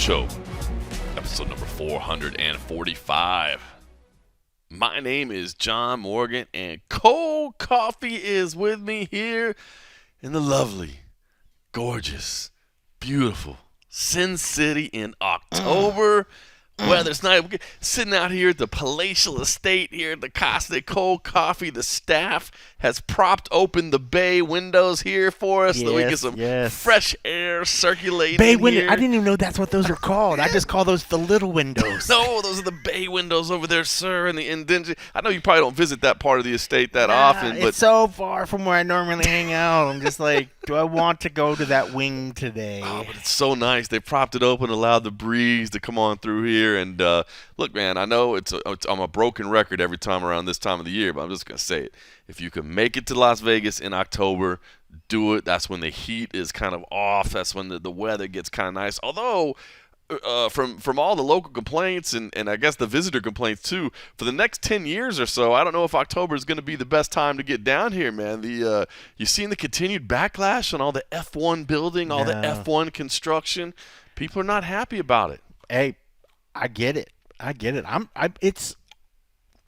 Show, episode number 445. My name is John Morgan, and cold coffee is with me here in the lovely, gorgeous, beautiful Sin City in October. Weather's nice. We're sitting out here at the palatial estate here at the Casa Cold Coffee. The staff has propped open the bay windows here for us so we get some fresh air circulating bay window. here. I didn't even know that's what those are called. I just call those the little windows. No, those are the bay windows over there, sir. And the indention. I know you probably don't visit that part of the estate that often, but it's so far from where I normally hang out. I'm just like, do I want to go to that wing today? Oh, but it's so nice. They propped it open, allowed the breeze to come on through here. And look, man, I know I'm a broken record every time around this time of the year, but I'm just going to say it. If you can make it to Las Vegas in October, do it. That's when the heat is kind of off. That's when the weather gets kind of nice. Although, from all the local complaints and I guess the visitor complaints too, for the next 10 years or so, I don't know if October is going to be the best time to get down here, man. You've seen the continued backlash on all the F1 building, all the F1 construction. People are not happy about it. Hey, I get it.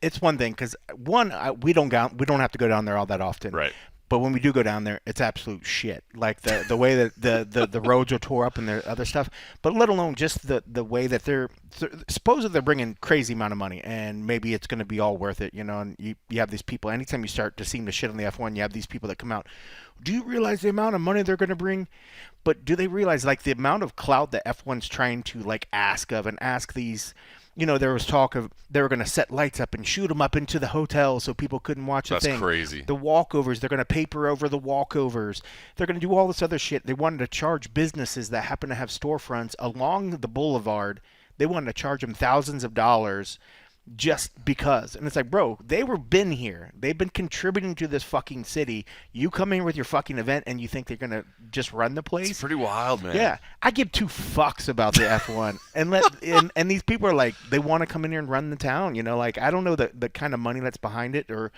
It's one thing because we don't have to go down there all that often. Right. But when we do go down there, it's absolute shit. Like the way that the roads are tore up and their other stuff. But let alone just the way that they're supposedly they're bringing crazy amount of money, and maybe it's going to be all worth it, you know. And you have these people. Anytime you start to seem to shit on the F1, you have these people that come out. Do you realize the amount of money they're going to bring? But do they realize like the amount of clout that F1's trying to like ask these? You know, there was talk of they were going to set lights up and shoot them up into the hotel so people couldn't watch the thing. That's crazy. The walkovers, they're going to paper over the walkovers. They're going to do all this other shit. They wanted to charge businesses that happen to have storefronts along the boulevard. They wanted to charge them thousands of dollars just because. And it's like, bro, been here. They've been contributing to this fucking city. You come in with your fucking event and you think they're going to just run the place? It's pretty wild, man. Yeah. I give two fucks about the F1. And these people are like, they want to come in here and run the town. You know, like, I don't know the kind of money that's behind it or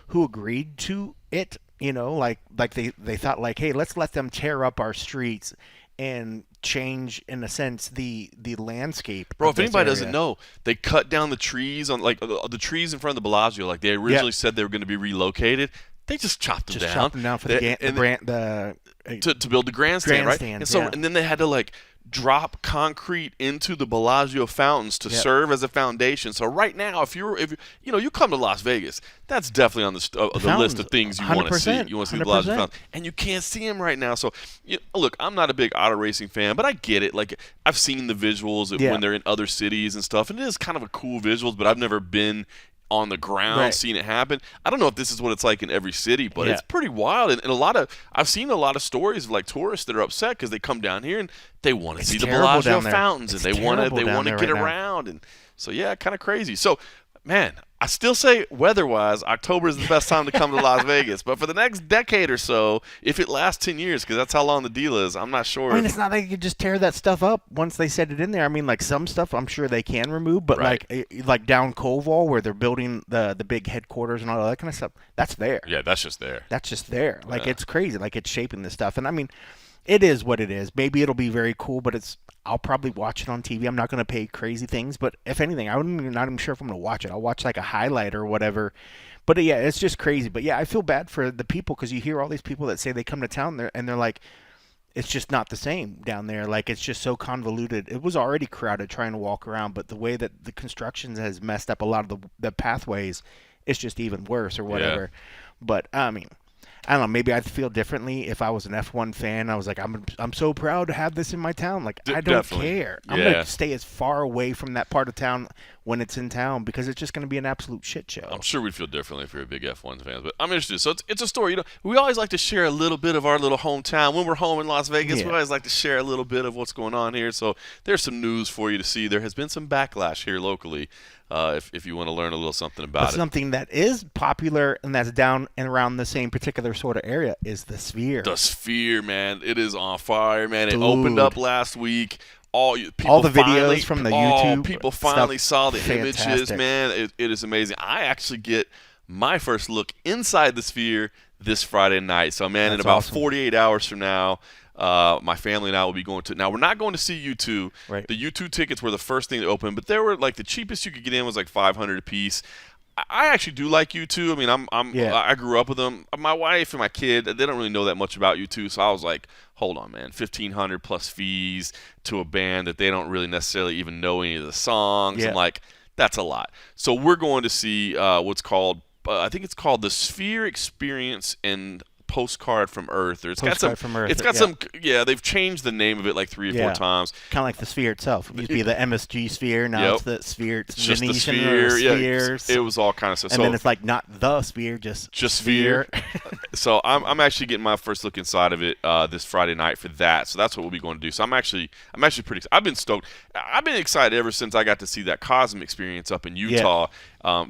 who agreed to it. You know, like they thought like, hey, let's let them tear up our streets and change, in a sense, the landscape. Bro, if anybody doesn't know, they cut down the trees on like the trees in front of the Bellagio. Like they originally said they were going to be relocated. They just chopped them down. Chopped them down for to build the grandstand, right? And so and then they had to like drop concrete into the Bellagio fountains to serve as a foundation. So right now, if you come to Las Vegas, that's definitely on the list of things you want to see. You want to see the Bellagio fountains, and you can't see them right now. So look, I'm not a big auto racing fan, but I get it. Like I've seen the visuals when they're in other cities and stuff, and it is kind of a cool visuals. But I've never been on the ground, seeing it happen. I don't know if this is what it's like in every city, but it's pretty wild. And I've seen a lot of stories of like tourists that are upset because they come down here and they want to see the Bellagio fountains and they want to get around. And so kind of crazy. So, man, I still say weather-wise, October is the best time to come to Las Vegas. But for the next decade or so, if it lasts 10 years, because that's how long the deal is, I'm not sure. I mean, it's not like you could just tear that stuff up once they set it in there. I mean, like some stuff I'm sure they can remove, but like down Koval where they're building the big headquarters and all that kind of stuff, that's there. Yeah, that's just there. Like it's crazy. Like it's shaping this stuff. And I mean, it is what it is. Maybe it'll be very cool, but I'll probably watch it on TV. I'm not going to pay crazy things, but if anything, I'm not even sure if I'm going to watch it. I'll watch like a highlight or whatever. But it's just crazy. But I feel bad for the people because you hear all these people that say they come to town there and they're like, it's just not the same down there. Like it's just so convoluted. It was already crowded trying to walk around, but the way that the construction has messed up a lot of the pathways, it's just even worse or whatever. Yeah. But I mean, I don't know. Maybe I'd feel differently if I was an F1 fan. I was like, I'm so proud to have this in my town. Like, I don't care. I'm going to stay as far away from that part of town when it's in town because it's just going to be an absolute shit show. I'm sure we'd feel differently if you're a big F1 fan. But I'm interested. So it's a story. You know, we always like to share a little bit of our little hometown. When we're home in Las Vegas, we always like to share a little bit of what's going on here. So there's some news for you to see. There has been some backlash here locally. If you want to learn a little something about it. Something that is popular and that's down and around the same particular sort of area is the Sphere. The Sphere, man. It is on fire, man. It opened up last week. All the videos from the YouTube. People finally saw the images, man. It is amazing. I actually get my first look inside the Sphere this Friday night. So, man, in about 48 hours from now, My family and I will be going to. Now, we're not going to see U2. Right. The U2 tickets were the first thing to open, but they were like the cheapest you could get in was like $500 a piece. I actually do like U2. I mean, I grew up with them. My wife and my kid, they don't really know that much about U2, so I was like, hold on, man, $1,500 plus fees to a band that they don't really necessarily even know any of the songs. Yeah. I'm like, that's a lot. So we're going to see what's called, I think it's called the Sphere Experience and Postcard from Earth. Or it's got some. They've changed the name of it like 3 or 4 times. Kind of like the Sphere itself. It used to be the MSG Sphere. Now it's the Sphere. It's just the Sphere. It was all kind of stuff. And then it's like not the Sphere, just Sphere. So I'm actually getting my first look inside of it this Friday night for that. So that's what we'll be going to do. So I'm actually pretty. I've been stoked. I've been excited ever since I got to see that Cosm experience up in Utah.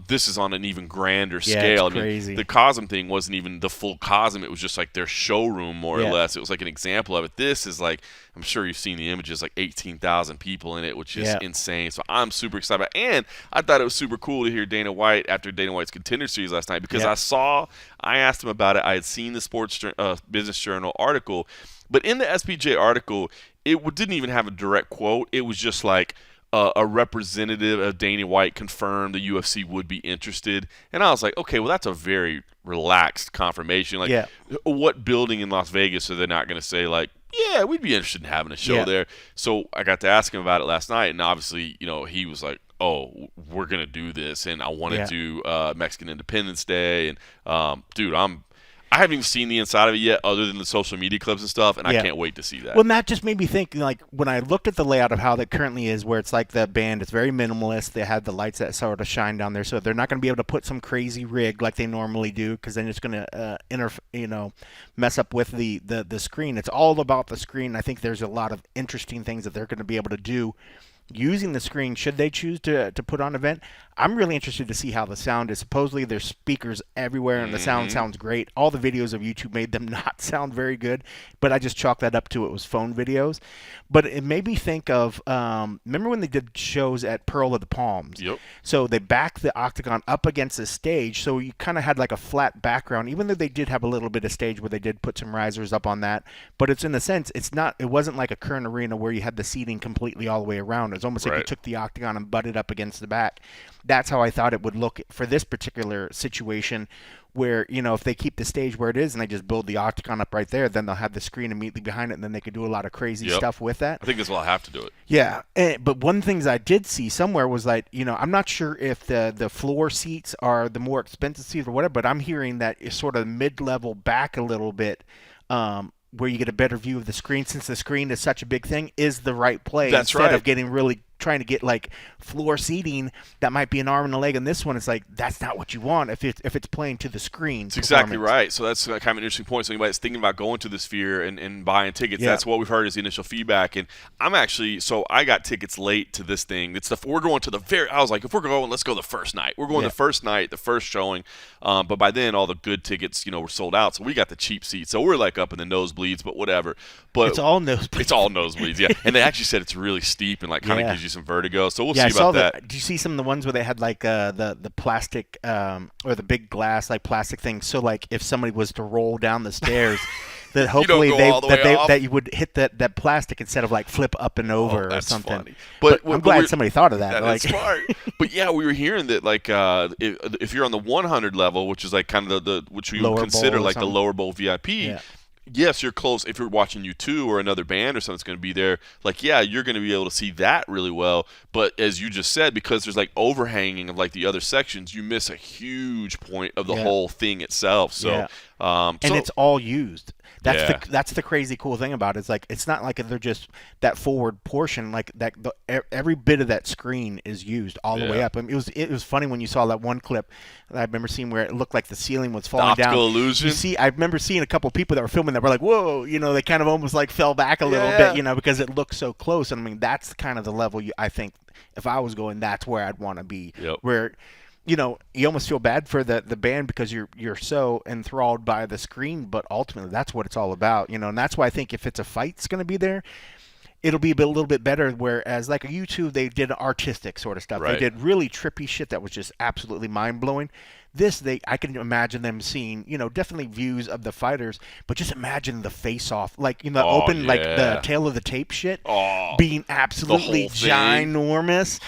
This is on an even grander scale. It's crazy. The Cosm thing wasn't even the full Cosm. It was just like their showroom, more or less. It was like an example of it. This is like, I'm sure you've seen the images, like 18,000 people in it, which is insane. So I'm super excited about it. And I thought it was super cool to hear Dana White after Dana White's Contender Series last night, because I asked him about it. I had seen the Sports Business Journal article, but in the SBJ article, it didn't even have a direct quote. It was just like, a representative of Dana White confirmed the UFC would be interested. And I was like, okay, well, that's a very relaxed confirmation. Like, what building in Las Vegas are they not going to say, like, yeah, we'd be interested in having a show there? So I got to ask him about it last night, and obviously, he was like, oh, we're going to do this, and I want to do Mexican Independence Day. And, dude, I haven't even seen the inside of it yet, other than the social media clips and stuff, and I can't wait to see that. Well, and that just made me think, like, when I looked at the layout of how that currently is, where it's like the band, it's very minimalist. They have the lights that sort of shine down there, so they're not going to be able to put some crazy rig like they normally do, because then it's going to mess up with the screen. It's all about the screen. I think there's a lot of interesting things that they're going to be able to do using the screen, should they choose to put on an event. I'm really interested to see how the sound is. Supposedly there's speakers everywhere and the sound sounds great. All the videos of YouTube made them not sound very good, but I just chalked that up to it was phone videos. But it made me think of, remember when they did shows at Pearl of the Palms? Yep. So they backed the octagon up against the stage, so you kind of had like a flat background, even though they did have a little bit of stage where they did put some risers up on that. But it's in the sense, it wasn't like a current arena where you had the seating completely all the way around. It's almost like you took the octagon and butted up against the back. That's how I thought it would look for this particular situation, where, if they keep the stage where it is and they just build the octagon up right there, then they'll have the screen immediately behind it, and then they could do a lot of crazy stuff with that. I think that's why I have to do it. Yeah, but one thing I did see somewhere was like, I'm not sure if the floor seats are the more expensive seats or whatever, but I'm hearing that it's sort of mid-level back a little bit, where you get a better view of the screen, since the screen is such a big thing, is the right play. That's instead of getting really trying to get like floor seating that might be an arm and a leg. And this one, it's like, that's not what you want if it's playing to the screen. That's exactly right. So that's kind of an interesting point. So anybody that's thinking about going to the Sphere and buying tickets, that's what we've heard is the initial feedback. And I got tickets late to this thing. We're going to I was like, if we're going, let's go the first night. We're going the first night, the first showing. But by then all the good tickets, were sold out. So we got the cheap seats. So we're like up in the nosebleeds, but whatever. But it's all nosebleeds. It's all nosebleeds, yeah. And they actually said it's really steep and like kind of gives you some vertigo. So we'll see about that. Did you see some of the ones where they had like the plastic or the big glass like plastic thing? So like if somebody was to roll down the stairs, that hopefully that you would hit that plastic instead of like flip up and over or something. Funny. But I'm glad somebody thought of that. That's smart. But yeah, we were hearing that like if you're on the 100 level, which is like kind of the which we would consider like the lower bowl VIP. Yeah. Yes, you're close. If you're watching U2 or another band or something that's going to be there, like, yeah, you're going to be able to see that really well. But as you just said, because there's like overhanging of like the other sections, you miss a huge point of the whole thing itself. So, and it's all used. That's the crazy cool thing about it. It's like it's not like they're just that forward portion, like that. Every bit of that screen is used all the way up. I mean, it was funny when you saw that one clip that I remember seeing where it looked like the ceiling was falling down. Optical illusion. I remember seeing a couple people that were filming that were like, whoa, they kind of almost like fell back a little bit, because it looked so close. And I mean, that's kind of the level I think if I was going, that's where I'd want to be. Yep. Where you almost feel bad for the band because you're so enthralled by the screen, but ultimately that's what it's all about, and that's why I think if it's a fight's going to be there, it'll be a little bit better, whereas like a YouTube, they did artistic sort of stuff. Right. They did really trippy shit that was just absolutely mind-blowing. I can imagine them seeing, definitely views of the fighters, but just imagine the face-off, like like the tail of the tape shit, being absolutely ginormous.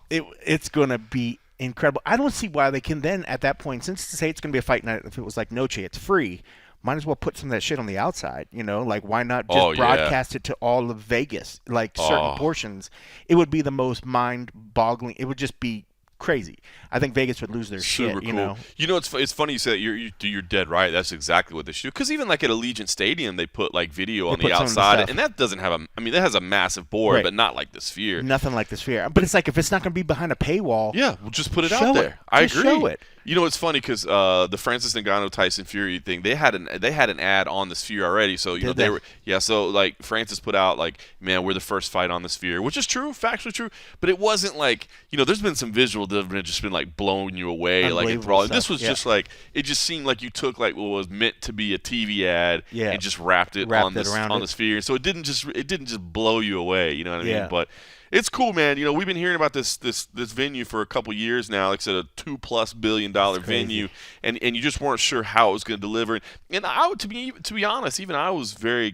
It's gonna be incredible. I don't see why they can then at that point, since to say it's gonna be a fight night, if it was like Noche, it's free. Might as well put some of that shit on the outside, like why not just broadcast it to all of Vegas, like certain portions? It would be the most mind-boggling. It would just be crazy. I think Vegas would lose their shit. Cool. It's funny you say that. You're dead right. That's exactly what they should do. Because even like at Allegiant Stadium, they put like video on the outside, and that doesn't have that has a massive board, but not like the Sphere. Nothing like the Sphere. But it's like if it's not going to be behind a paywall, we'll just put it out there. I agree. Show it. It's funny because the Francis Ngannou Tyson Fury thing, they had an ad on the Sphere already. So they were So like Francis put out like, man, we're the first fight on the Sphere, which is true, factually true. But it wasn't like there's been some visual that have just been like blowing you away, like enthralling. This was just like it just seemed like you took like what was meant to be a TV ad and just wrapped it on the Sphere. So it didn't just blow you away. You know what I mean? But it's cool, man. We've been hearing about this venue for a couple years now. Like I said, a $2+ billion venue, and you just weren't sure how it was going to deliver. And to be honest, even I was very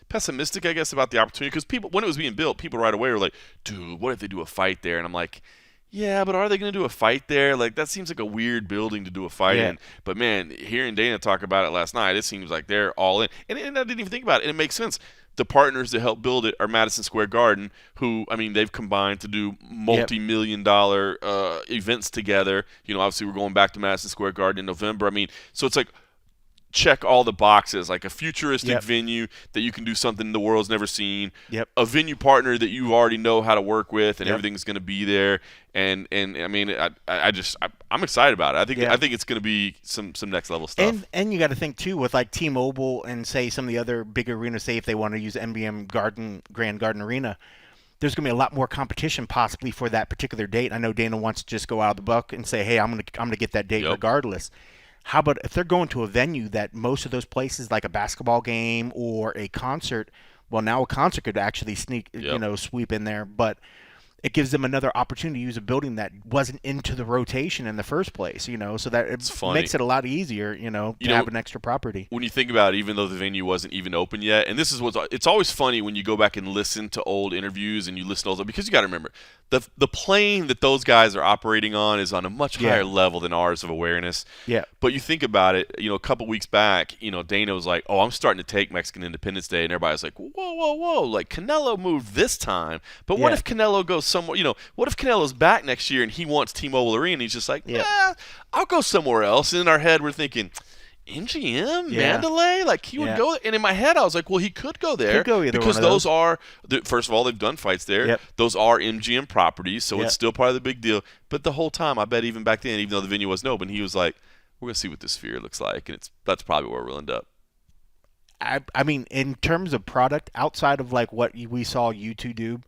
pessimistic, I guess, about the opportunity because people, when it was being built, people right away were like, "Dude, what if they do a fight there?" And I'm like, yeah, but are they going to do a fight there? Like, that seems like a weird building to do a fight in. But, man, hearing Dana talk about it last night, it seems like they're all in. And I didn't even think about it. And it makes sense. The partners that help build it are Madison Square Garden, who, I mean, they've combined to do multi-million-dollar events together. Obviously we're going back to Madison Square Garden in November. I mean, so it's like, check all the boxes, like a futuristic venue that you can do something the world's never seen, a venue partner that you already know how to work with, and everything's going to be there. And I mean, I'm excited about it. I think it's going to be some next level stuff. And you got to think too with like T-Mobile and say some of the other big arenas, say if they want to use MGM Grand Garden Arena, there's going to be a lot more competition possibly for that particular date. I know Dana wants to just go out of the buck and say, hey, I'm going to get that date regardless. How about if they're going to a venue that most of those places, like a basketball game or a concert, well, now a concert could actually sweep in there, but it gives them another opportunity to use a building that wasn't into the rotation in the first place, so that it makes it a lot easier, to have an extra property. When you think about it, even though the venue wasn't even open yet, and this is it's always funny when you go back and listen to old interviews and you listen to those, because you got to remember, the plane that those guys are operating on is on a much higher level than ours of awareness. Yeah. But you think about it, a couple weeks back, Dana was like, "Oh, I'm starting to take Mexican Independence Day," and everybody's like, "Whoa, like Canelo moved this time, but what if Canelo goes somewhere? What if Canelo's back next year and he wants T-Mobile Arena?" And he's just like, I'll go somewhere else. And in our head, we're thinking, MGM, Mandalay, like he would go. And in my head, I was like, well, he could go there because those are, first of all, they've done fights there. Yep. Those are MGM properties, so it's still part of the big deal. But the whole time, I bet even back then, even though the venue wasn't open, he was like, we're gonna see what the Sphere looks like, and that's probably where we'll end up. I mean, in terms of product, outside of like what we saw U2 do,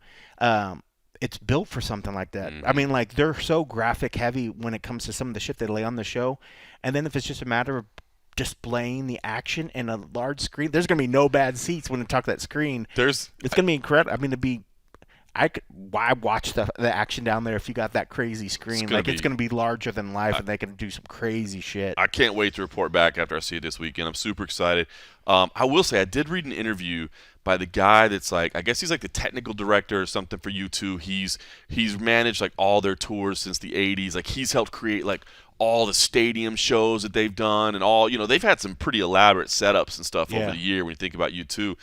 it's built for something like that. Mm-hmm. I mean, like they're so graphic heavy when it comes to some of the shit they lay on the show, and then if it's just a matter of displaying the action in a large screen, there's gonna be no bad seats when you talk that screen. It's gonna be incredible. I mean, why watch the action down there if you got that crazy screen? It's gonna be larger than life, and they can do some crazy shit. I can't wait to report back after I see it this weekend. I'm super excited. I will say I did read an interview by the guy that's like, I guess he's like the technical director or something for U2. He's managed like all their tours since the 80s. Like he's helped create like all the stadium shows that they've done, and all, they've had some pretty elaborate setups and stuff over the year when you think about U2.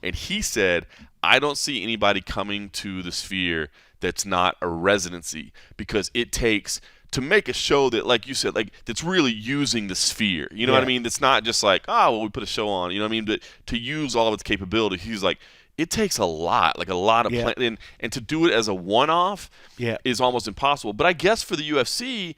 And he said, I don't see anybody coming to the Sphere that's not a residency, because it takes to make a show that, like you said, like that's really using the Sphere. You know what I mean? That's not just like, we put a show on. You know what I mean? But to use all of its capability, he's like, it takes a lot of planning, and to do it as a one-off is almost impossible. But I guess for the UFC,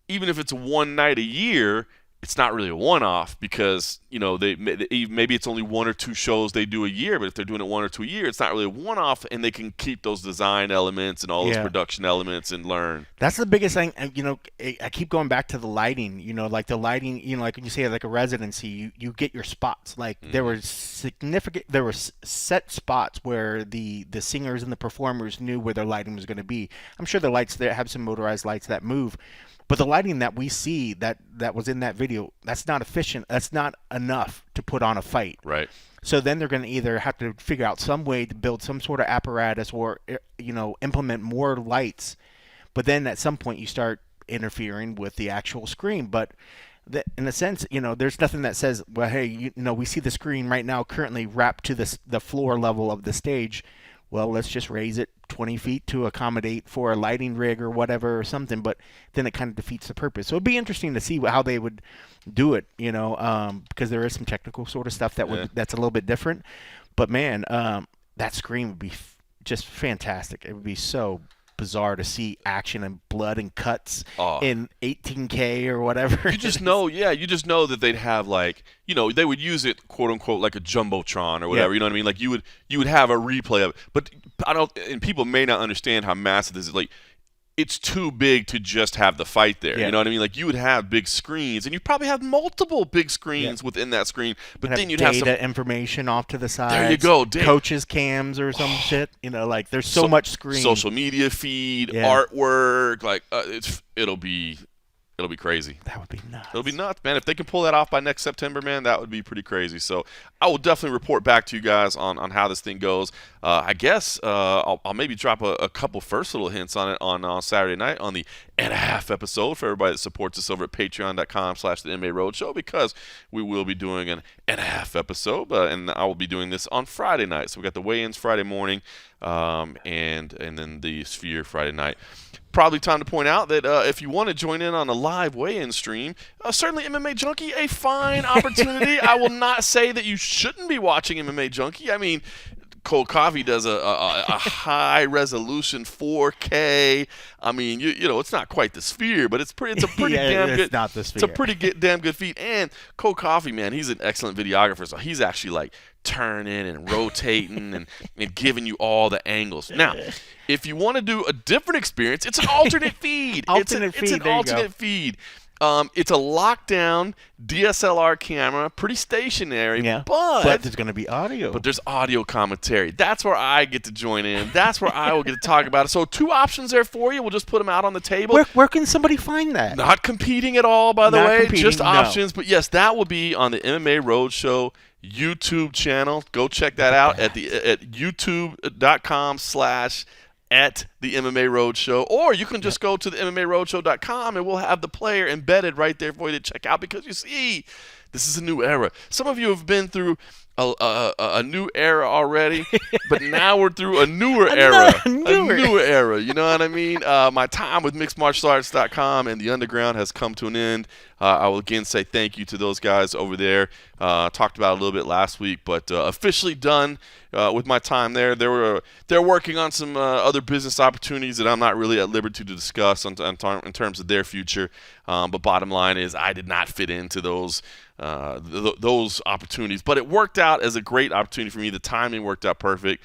even if it's one night a year, it's not really a one-off because, maybe it's only 1 or 2 shows they do a year, but if they're doing it 1 or 2 a year, it's not really a one-off, and they can keep those design elements and all those production elements and learn. That's the biggest thing. I keep going back to the lighting, like the lighting, like when you say like a residency, you get your spots. Like there were set spots where the singers and the performers knew where their lighting was going to be. I'm sure the lights there have some motorized lights that move. But the lighting that we see that was in that video, that's not efficient. That's not enough to put on a fight. Right. So then they're going to either have to figure out some way to build some sort of apparatus or, implement more lights. But then at some point you start interfering with the actual screen. But in a sense, there's nothing that says, well, hey, we see the screen right now currently wrapped to the floor level of the stage. Well, let's just raise it 20 feet to accommodate for a lighting rig or whatever or something, but then it kind of defeats the purpose. So it'd be interesting to see how they would do it, because there is some technical sort of stuff that's a little bit different. But, man, that screen would be just fantastic. It would be so bizarre to see action and blood and cuts in 18K or whatever. You just know that they'd have they would use it quote unquote like a jumbotron or whatever. You know what I mean? Like you would have a replay of it. But and people may not understand how massive this is. Like, it's too big to just have the fight there. You know what I mean? Like, you would have big screens, and you'd probably have multiple big screens within that screen. But then you'd have data information off to the side. There you go. Coaches' cams or some shit. Like there's so much screen. Social media feed, artwork. Like it'll be crazy. That would be nuts. It'll be nuts, man. If they can pull that off by next September, man, that would be pretty crazy. So I will definitely report back to you guys on how this thing goes. I guess I'll maybe drop a couple first little hints on it on Saturday night on the and a half episode for everybody that supports us over at patreon.com/the MMA Roadshow, because we will be doing an and a half episode, and I will be doing this on Friday night. So we got the weigh-ins Friday morning, and then the Sphere Friday night. Probably time to point out that if you want to join in on a live weigh-in stream, certainly MMA Junkie, a fine opportunity. I will not say that you shouldn't be watching MMA Junkie. I mean, Cold Coffee does a high-resolution 4K. I mean, it's not quite the Sphere, but it's a pretty damn good. It's not the Sphere. It's a pretty damn good feat. And Cold Coffee, man, he's an excellent videographer, so he's actually like turning and rotating and giving you all the angles. Now, if you want to do a different experience, it's an alternate feed. It's an alternate feed. It's a lockdown DSLR camera, pretty stationary, but there's going to be audio. But there's audio commentary. That's where I get to join in. That's where I will get to talk about it. So 2 options there for you. We'll just put them out on the table. Where can somebody find that? Not competing at all, by the way. Just options. But yes, that will be on the MMA Roadshow YouTube channel. Go check that out at youtube.com/ at the MMA Roadshow, or you can just go to the MMARoadshow.com and we'll have the player embedded right there for you to check out, because you see, this is a new era. Some of you have been through a new era already, but now we're through a newer era. A newer era, you know what I mean? My time with mixedmartialarts.com and the Underground has come to an end. I will again say thank you to those guys over there. Talked about it a little bit last week, but officially done with my time there. They're working on some other business opportunities that I'm not really at liberty to discuss in terms of their future. But bottom line is, I did not fit into those opportunities, but it worked out as a great opportunity for me. The timing worked out perfect,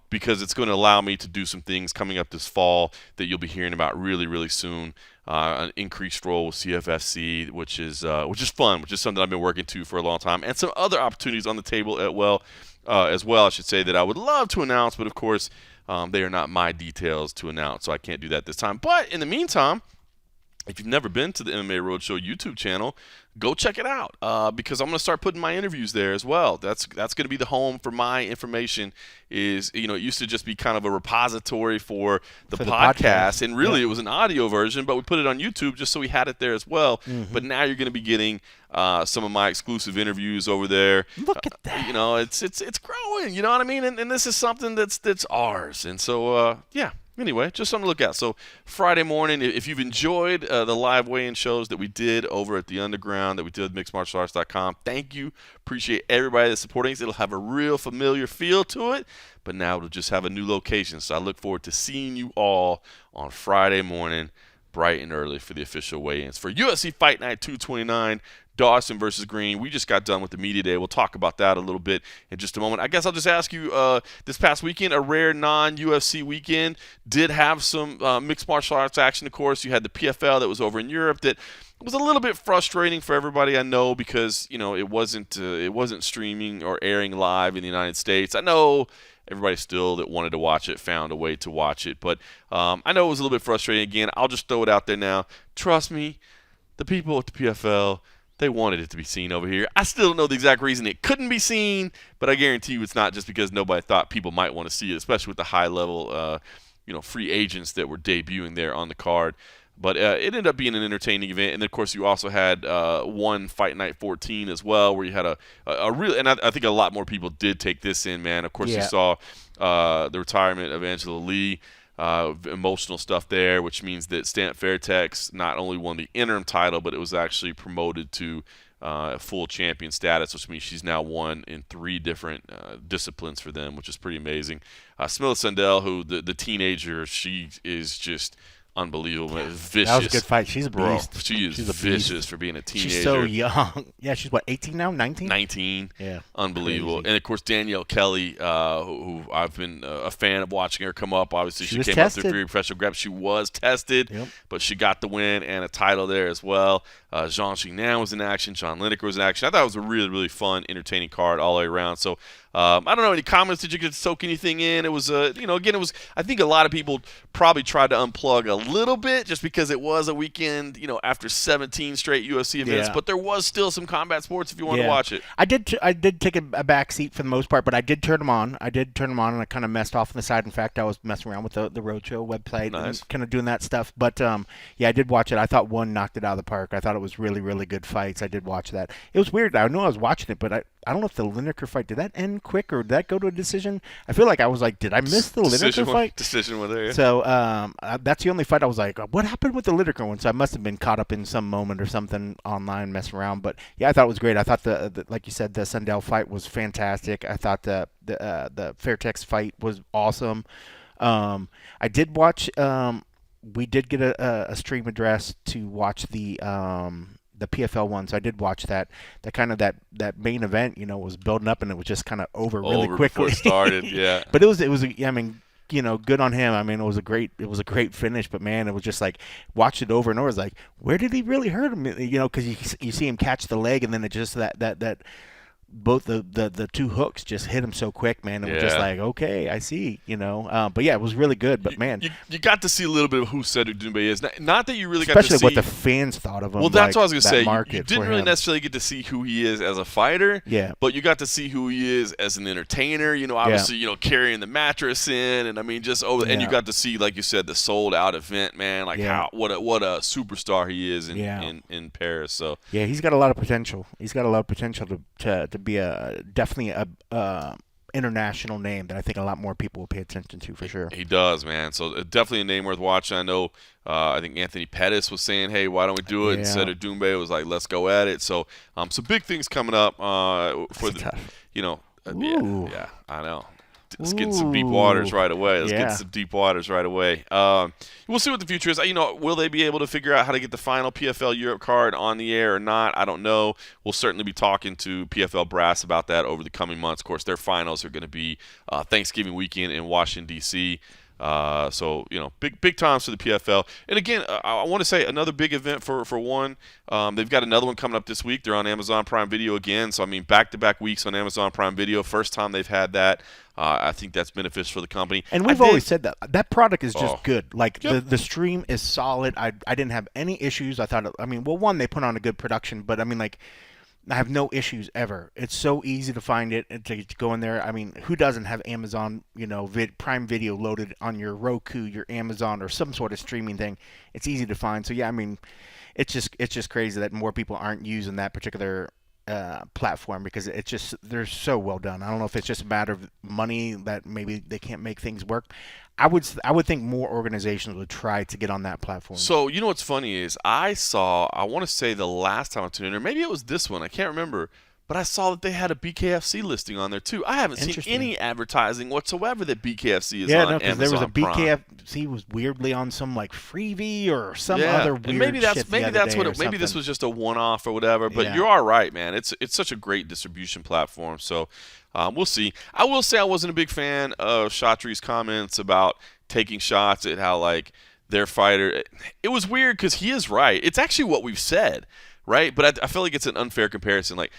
because it's going to allow me to do some things coming up this fall that you'll be hearing about really, really soon. An increased role with CFFC, which is fun, which is something I've been working to for a long time, and some other opportunities on the table as well, I should say, that I would love to announce, but of course they are not my details to announce, so I can't do that this time. But in the meantime, if you've never been to the MMA Roadshow YouTube channel, go check it out, because I'm going to start putting my interviews there as well. That's going to be the home for my information. It used to just be kind of a repository for the podcast, and really it was an audio version, but we put it on YouTube just so we had it there as well. Mm-hmm. But now you're going to be getting some of my exclusive interviews over there. Look at that. It's growing. You know what I mean? And this is something that's ours. And so anyway, just something to look at. So Friday morning, if you've enjoyed the live weigh-in shows that we did over at the Underground, that we did with mixedmartialarts.com, thank you. Appreciate everybody that's supporting us. It'll have a real familiar feel to it, but now it'll just have a new location. So I look forward to seeing you all on Friday morning, bright and early for the official weigh-ins. For UFC Fight Night 229, Dawson versus Green. We just got done with the media day. We'll talk about that a little bit in just a moment. I guess I'll just ask you, this past weekend, a rare non-UFC weekend, did have some mixed martial arts action, of course. You had the PFL that was over in Europe that was a little bit frustrating for everybody, I know, because it wasn't streaming or airing live in the United States. I know everybody still that wanted to watch it found a way to watch it, but I know it was a little bit frustrating. Again, I'll just throw it out there now. Trust me, the people at the PFL, they wanted it to be seen over here. I still don't know the exact reason it couldn't be seen, but I guarantee you it's not just because nobody thought people might want to see it, especially with the high-level free agents that were debuting there on the card. But it ended up being an entertaining event. And, of course, you also had one Fight Night 14 as well, where you had a real – and I think a lot more people did take this in, man. Of course, you saw the retirement of Angela Lee, emotional stuff there, which means that Stamp Fairtex not only won the interim title, but it was actually promoted to full champion status, which means she's now won in 3 different disciplines for them, which is pretty amazing. Smilla Sandel, who the teenager, she is just – unbelievable, vicious. That was a good fight. She's a beast. Bro, she's vicious for being a teenager. She's so young. Yeah, she's what, 18 now? 19? 19. Yeah. Unbelievable. Crazy. And of course Danielle Kelly, who I've been a fan of watching her come up. Obviously, she came up through 3 professional grabs. She was tested, but she got the win and a title there as well. Jean Xinan was in action. John Lineker was in action. I thought it was a really, really fun, entertaining card all the way around. So I don't know, any comments? Did you get to soak anything in? It was, again, it was, I think a lot of people probably tried to unplug a little bit just because it was a weekend, after 17 straight UFC events, but there was still some combat sports if you wanted to watch it. I did take a back seat for the most part, but I did turn them on. And I kind of messed off on the side. In fact, I was messing around with the Roadshow website and kind of doing that stuff. But, I did watch it. I thought one knocked it out of the park. I thought it was really, really good fights. I did watch that. It was weird. I know I was watching it, but I don't know if the Lineker fight, did that end quick or did that go to a decision? I feel like I was like, did I miss the Lineker fight? Decision with her. Yeah. So that's the only fight I was like, what happened with the Lineker one? So I must have been caught up in some moment or something online messing around. But yeah, I thought it was great. I thought the like you said, the Sundell fight was fantastic. I thought the Fairtex fight was awesome. I did watch. We did get a stream address to watch the PFL one, so I did watch that. That main event, was building up, and it was just kind of over really quickly before it started. Yeah, but it was. I mean, good on him. I mean, it was a great finish. But man, it was just like watched it over and over. It's like, where did he really hurt him? Because you see him catch the leg, and then it just that. Both the 2 hooks just hit him so quick, man. It was just like, okay, I see, But yeah, it was really good. But man, you got to see a little bit of who Cedric Doumbé is. Not that you really got to see, especially what the fans thought of him. Well, that's what I was gonna say. You didn't really necessarily get to see who he is as a fighter. Yeah. But you got to see who he is as an entertainer. Obviously, carrying the mattress in, and I mean, just over. And you got to see, like you said, the sold out event, man. Like what a superstar he is in Paris. So yeah, he's got a lot of potential. He's got a lot of potential to be definitely a international name that I think a lot more people will pay attention to for sure. He does, man. So definitely a name worth watching. I know. I think Anthony Pettis was saying, "Hey, why don't we do it?" And Cedric Doumbé was like, "Let's go at it." So some big things coming up for the tough. Yeah, I know. Let's get some deep waters right away. We'll see what the future is. Will they be able to figure out how to get the final PFL Europe card on the air or not? I don't know. We'll certainly be talking to PFL Brass about that over the coming months. Of course, their finals are going to be Thanksgiving weekend in Washington, D.C., so big times for the PFL. And again, I want to say another big event for one. They've got another one coming up this week. They're on Amazon Prime Video again. So I mean, back-to-back weeks on Amazon Prime Video. First time they've had that. I think that's beneficial for the company. And we've always said that product is just good. Like the stream is solid. I didn't have any issues. I thought. One, they put on a good production, but I mean, like, I have no issues ever. It's so easy to find it and to go in there. I mean, who doesn't have Amazon, Prime Video loaded on your Roku, your Amazon, or some sort of streaming thing? It's easy to find. So yeah, I mean, it's just crazy that more people aren't using that particular platform because they're so well done. I don't know if it's just a matter of money that maybe they can't make things work. I would think more organizations would try to get on that platform. So what's funny is I want to say the last time I tuned in, or maybe it was this one, I can't remember, but I saw that they had a BKFC listing on there too. I haven't seen any advertising whatsoever that BKFC is on Amazon Prime. Yeah, no, because there was a BKFC was weirdly on some like freebie or some other weird shit. Maybe that's what. Maybe this was just a one-off or whatever. But you are right, man. It's such a great distribution platform. So we'll see. I will say I wasn't a big fan of Chatri's comments about taking shots at how like their fighter. It was weird because he is right. It's actually what we've said, right? But I feel like it's an unfair comparison. Like,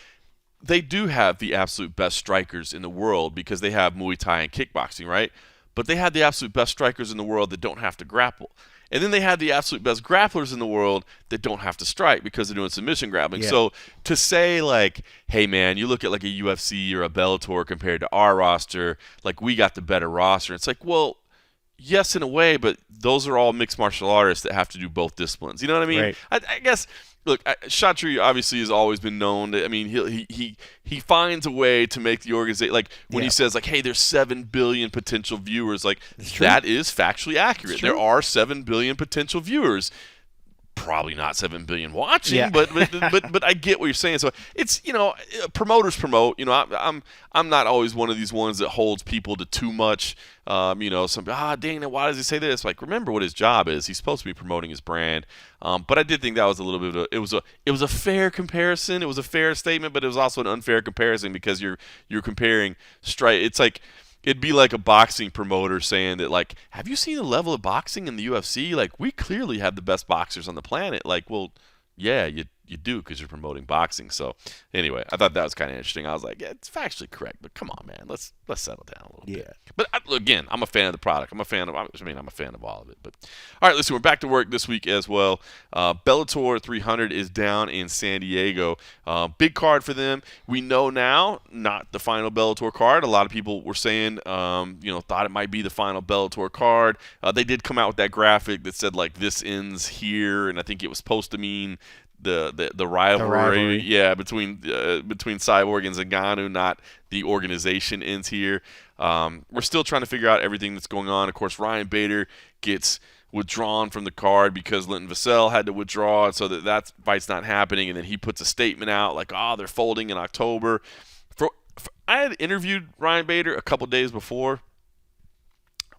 they do have the absolute best strikers in the world because they have Muay Thai and kickboxing, right? But they have the absolute best strikers in the world that don't have to grapple. And then they have the absolute best grapplers in the world that don't have to strike because they're doing submission grappling. Yeah. So to say, like, hey, man, you look at like a UFC or a Bellator compared to our roster, like we got the better roster. It's like, well, yes, in a way, but those are all mixed martial artists that have to do both disciplines. You know what I mean? Right. I guess, look, Chatri obviously has always been known to, I mean, he finds a way to make the organization, like when he says, like, hey, there's 7 billion potential viewers, like that is factually accurate. There are 7 billion potential viewers. Probably not 7 billion watching, but I get what you're saying. So it's, promoters promote. I'm not always one of these ones that holds people to too much. Dang it, why does he say this? Like, remember what his job is. He's supposed to be promoting his brand. But I did think that was a little bit of it was a fair comparison. It was a fair statement, but it was also an unfair comparison because you're comparing strike. It's like, it'd be like a boxing promoter saying that, like, have you seen the level of boxing in the UFC? Like, we clearly have the best boxers on the planet. Like, well, yeah, you do because you're promoting boxing. So, anyway, I thought that was kind of interesting. I was like, yeah, it's factually correct, but come on, man, let's settle down a little bit. But again, I'm a fan of the product. I'm a fan of all of it. But all right, listen, we're back to work this week as well. Bellator 300 is down in San Diego. Big card for them. We know now, not the final Bellator card. A lot of people were saying, thought it might be the final Bellator card. They did come out with that graphic that said, like, this ends here, and I think it was supposed to mean the rivalry, between Cyborg and Ngannou, not the organization ends here. We're still trying to figure out everything that's going on. Of course, Ryan Bader gets withdrawn from the card because Linton Vassell had to withdraw, and so that fight's not happening. And then he puts a statement out like, they're folding in October. I had interviewed Ryan Bader a couple days before.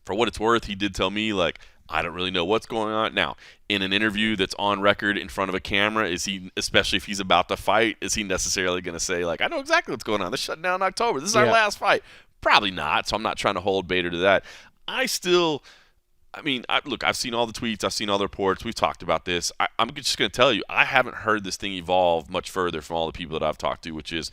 For what it's worth, he did tell me, like, I don't really know what's going on. Now, in an interview that's on record in front of a camera, is he, especially if he's about to fight, is he necessarily going to say, like, I know exactly what's going on. They're shutting down in October. This is our last fight. Probably not, so I'm not trying to hold Bader to that. I've seen all the tweets. I've seen all the reports. We've talked about this. I'm just going to tell you, I haven't heard this thing evolve much further from all the people that I've talked to, which is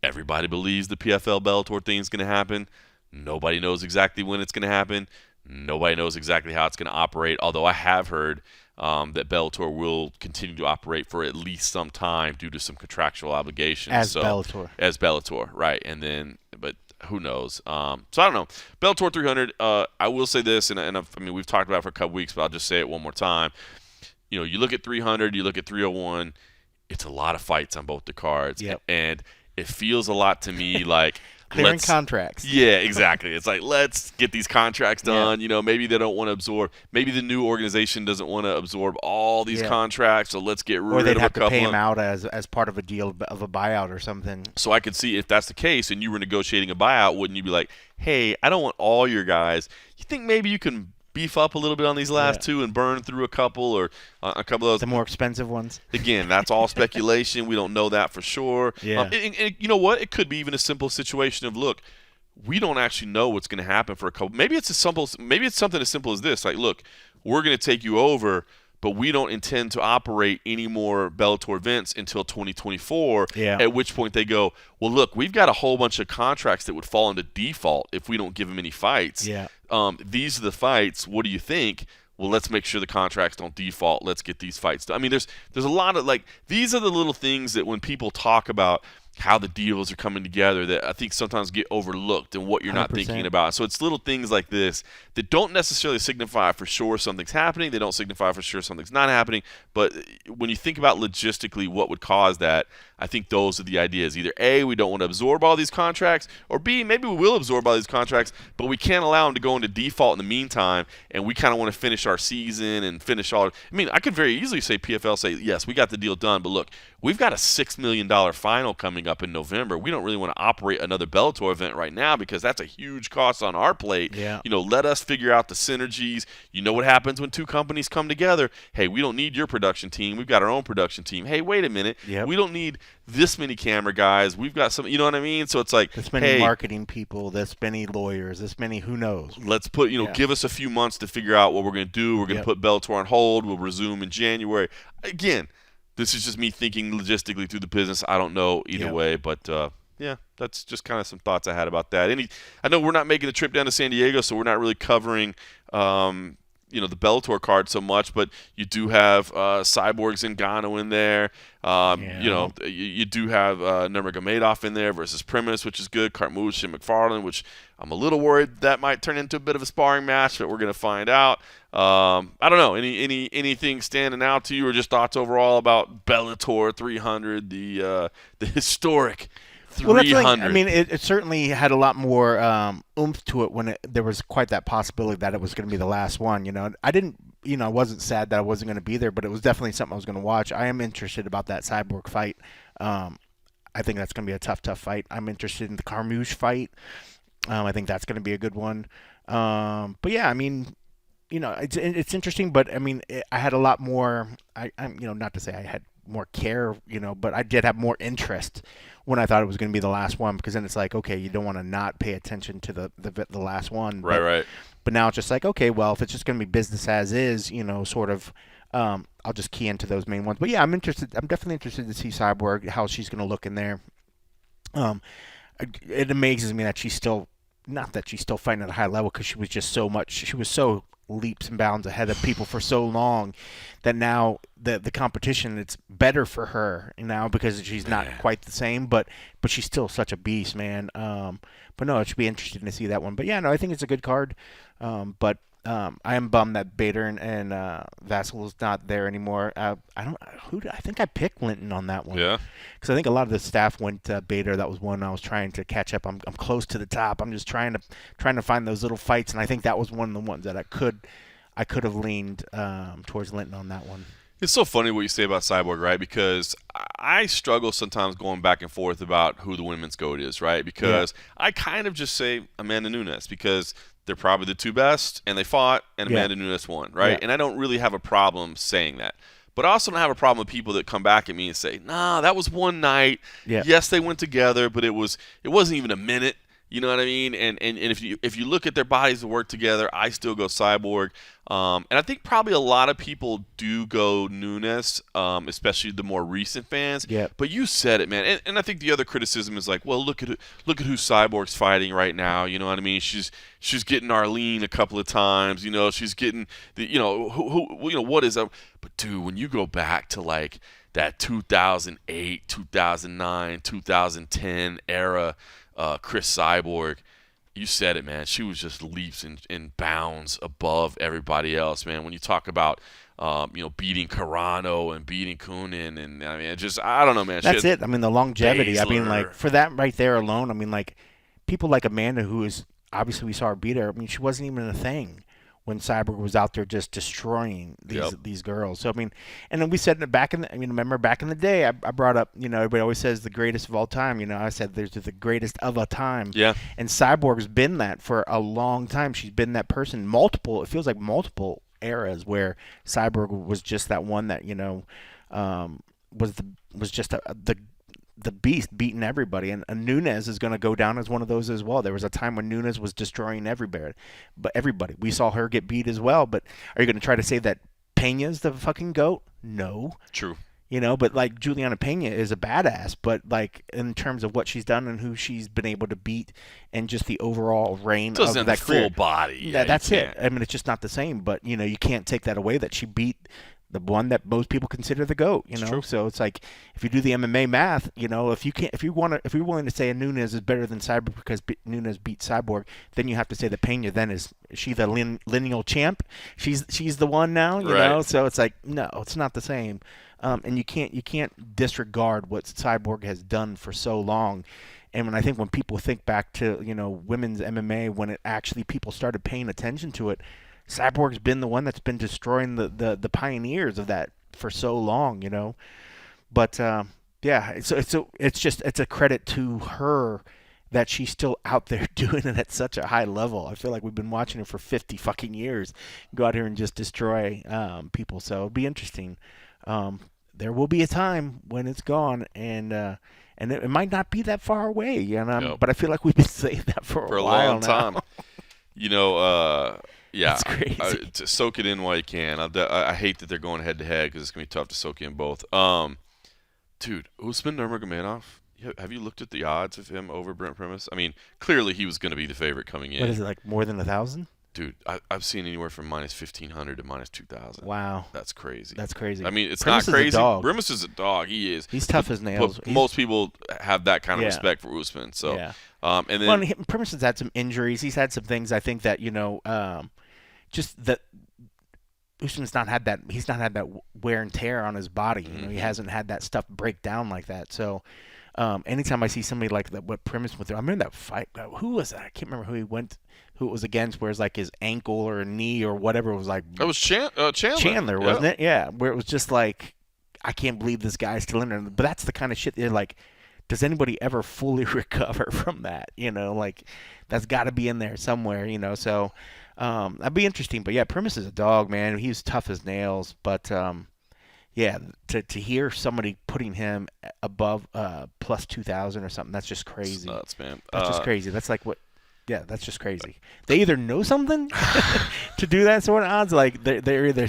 everybody believes the PFL Bellator thing is going to happen. Nobody knows exactly when it's going to happen. Nobody knows exactly how it's going to operate, although I have heard that Bellator will continue to operate for at least some time due to some contractual obligations. As Bellator, right. And then, but who knows? So I don't know. Bellator 300, I will say this, and we've talked about it for a couple weeks, but I'll just say it one more time. You look at 300, you look at 301, it's a lot of fights on both the cards. Yep. And it feels a lot to me like clearing contracts. Yeah, exactly. It's like, let's get these contracts done. Yeah. Maybe they don't want to absorb. Maybe the new organization doesn't want to absorb all these contracts, so let's get rid of a couple. Or they'd have to pay them out as part of a deal of a buyout or something. So I could see if that's the case and you were negotiating a buyout, wouldn't you be like, hey, I don't want all your guys. You think maybe you can beef up a little bit on these last two and burn through a couple or a couple of those. The more expensive ones. Again, that's all speculation. We don't know that for sure. Yeah. And you know what? It could be even a simple situation of, look, we don't actually know what's going to happen for a couple. Maybe it's something as simple as this. Like, look, we're going to take you over, but we don't intend to operate any more Bellator events until 2024, at which point they go, well, look, we've got a whole bunch of contracts that would fall into default if we don't give them any fights. Yeah. These are the fights. What do you think? Well, let's make sure the contracts don't default. Let's get these fights done. I mean, there's a lot of, like, these are the little things that when people talk about how the deals are coming together that I think sometimes get overlooked and what you're not 100%. thinking about. So it's little things like this that don't necessarily signify for sure something's happening. They don't signify for sure something's not happening. But when you think about logistically what would cause that, I think those are the ideas. Either A, we don't want to absorb all these contracts, or B, maybe we will absorb all these contracts, but we can't allow them to go into default in the meantime, and we kind of want to finish our season and finish all. I mean, I could very easily say PFL say, yes, we got the deal done, but look, we've got a $6 million final coming up in November. We don't really want to operate another Bellator event right now because that's a huge cost on our plate. Yeah. Let us figure out the synergies. You know what happens when two companies come together? Hey, we don't need your production team. We've got our own production team. Hey, wait a minute. Yep. We don't need this many camera guys. We've got some, you know what I mean? So it's like, this many marketing people, this many lawyers, this many who knows. Let's put, give us a few months to figure out what we're going to do. We're going to put Bellator on hold. We'll resume in January. Again, this is just me thinking logistically through the business. I don't know either way, but yeah, that's just kind of some thoughts I had about that. I know we're not making a trip down to San Diego, so we're not really covering the Bellator card so much, but you do have Cyborg Zingano in there. You do have Nurmagomedov in there versus Primus, which is good. Carmouche and McFarlane, which I'm a little worried that might turn into a bit of a sparring match, but we're going to find out. I don't know. Anything standing out to you, or just thoughts overall about Bellator 300, the historic 300? Well, I mean, it certainly had a lot more oomph to it when there was quite that possibility that it was going to be the last one. I wasn't sad that I wasn't going to be there, but it was definitely something I was going to watch. I am interested about that Cyborg fight. I think that's going to be a tough fight. I'm interested in the Carmouche fight. I think that's going to be a good one. But yeah, I mean, it's interesting, but I mean, I had a lot more. I'm not to say I had more care, but I did have more interest when I thought it was going to be the last one, because then it's like, okay, you don't want to not pay attention to the last one. Right. But now it's just like, okay, well, if it's just going to be business as is, sort of, I'll just key into those main ones. But yeah, I'm interested. I'm definitely interested to see Cyborg, how she's going to look in there. It amazes me that she's still, not that she's still fighting at a high level, because she was so leaps and bounds ahead of people for so long that now the competition, it's better for her now because she's not quite the same, but she's still such a beast, man. But no, it should be interesting to see that one. But yeah, no, I think it's a good card. But I am bummed that Bader and Vassell is not there anymore. I think I picked Linton on that one. Yeah. Because I think a lot of the staff went Bader. That was one I was trying to catch up. I'm close to the top. I'm just trying to find those little fights, and I think that was one of the ones that I could have leaned towards Linton on that one. It's so funny what you say about Cyborg, right? Because I struggle sometimes going back and forth about who the women's GOAT is, right? Because I kind of just say Amanda Nunes because they're probably the two best, and they fought, and Amanda Nunes won, right? And I don't really have a problem saying that. But I also don't have a problem with people that come back at me and say, nah, that was one night. Yeah. Yes, they went together, but it wasn't even a minute. You know what I mean? And if you look at their bodies of work together, I still go Cyborg. And I think probably a lot of people do go Nunes, especially the more recent fans. Yeah. But you said it, man. And I think the other criticism is like, well, look at who Cyborg's fighting right now. You know what I mean? She's getting Arlene a couple of times. She's getting what is up? But dude, when you go back to like that 2008, 2009, 2010 era. Chris Cyborg, you said it, man. She was just leaps and bounds above everybody else, man. When you talk about, beating Carano and beating Kunin, and I mean, I don't know, man. That's it. I mean, the longevity. Baszler. I mean, like for that right there alone. I mean, like people like Amanda, who is obviously we saw her beat her. I mean, she wasn't even a thing when Cyborg was out there just destroying these girls. So I mean, and then we said remember back in the day, I brought up, everybody always says the greatest of all time. I said there's the greatest of a time. Yeah. And Cyborg's been that for a long time. She's been that person. It feels like multiple eras where Cyborg was just that one that was just the beast beating everybody, and Nunes is going to go down as one of those as well. There was a time when Nunes was destroying everybody. We saw her get beat as well. But are you going to try to say that Pena's the fucking GOAT? No. True. But like Juliana Pena is a badass, but like in terms of what she's done and who she's been able to beat and just the overall reign of that full body. Yeah, that's it. I mean, it's just not the same, but you can't take that away that she beat the one that most people consider the GOAT, True. So it's like if you do the MMA math, if you're willing to say a Nunes is better than Cyborg because Nunes beat Cyborg, then you have to say that Pena then is she the lineal champ? She's the one now, you know. So it's like no, it's not the same, and you can't disregard what Cyborg has done for so long. And when people think back to women's MMA, when it actually people started paying attention to it. Cyborg's been the one that's been destroying the pioneers of that for so long, But Yeah, it's a credit to her that she's still out there doing it at such a high level. I feel like we've been watching her for 50 fucking years go out here and just destroy people. So it'll be interesting. There will be a time when it's gone, and it might not be that far away. Yep. But I feel like we've been saying that for a while long time. Yeah, it's crazy. To soak it in while you can. I hate that they're going head to head because it's gonna be tough to soak in both. Dude, Usman Nurmagomedov. Have you looked at the odds of him over Brent Primus? I mean, clearly he was going to be the favorite coming in. What is it, like more than 1,000? Dude, I've seen anywhere from minus 1,500 to minus 2,000. Wow, that's crazy. That's crazy. I mean, it's Primus not crazy. Is a dog. Primus is a dog. He is. He's tough as nails. Most people have that kind of respect for Usman. So, and then Primus has had some injuries. He's had some things. I think that just that. Usman's not had that. He's not had that wear and tear on his body. He hasn't had that stuff break down like that. So, anytime I see somebody like that, what Primus went through, I remember that fight. Who was that? I can't remember who it was against. Where it was like his ankle or knee or whatever was like. That was Chandler. Chandler, wasn't it? Yeah, where it was just like, I can't believe this guy's still in there. But that's the kind of shit that like, does anybody ever fully recover from that? Like that's got to be in there somewhere. So. That'd be interesting, but yeah, Primus is a dog, man. He's tough as nails, but yeah, to hear somebody putting him above plus 2,000 or something, that's just crazy. It's nuts, man. That's just crazy. That's like what? Yeah, that's just crazy. They either know something to do that sort of odds, like they're either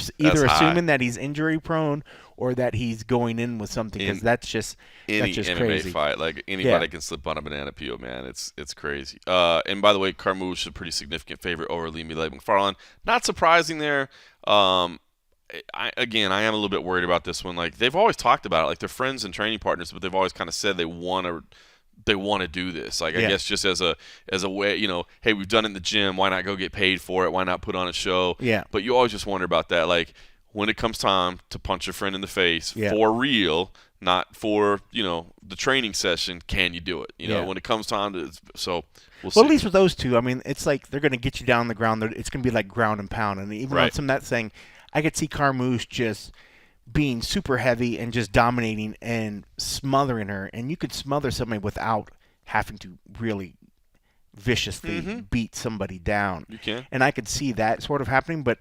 assuming that he's injury prone or that he's going in with something, because that's just MMA crazy. Fight, like anybody can slip on a banana peel, man. It's crazy. And by the way, Carmouche is a pretty significant favorite over Lee McFarlane. Not surprising there. I am a little bit worried about this one. Like they've always talked about it, like they're friends and training partners, but they've always kind of said they want to do this. Like I guess just as a way, hey, we've done it in the gym. Why not go get paid for it? Why not put on a show? Yeah. But you always just wonder about that. Like when it comes time to punch your friend in the face for real, not for the training session, can you do it? When it comes time to we'll see. At least with those two, I mean, it's like they're going to get you down on the ground. It's going to be like ground and pound. And even on some of that thing, I could see Carmouche just being super heavy and just dominating and smothering her. And you could smother somebody without having to really viciously beat somebody down. You can. And I could see that sort of happening. But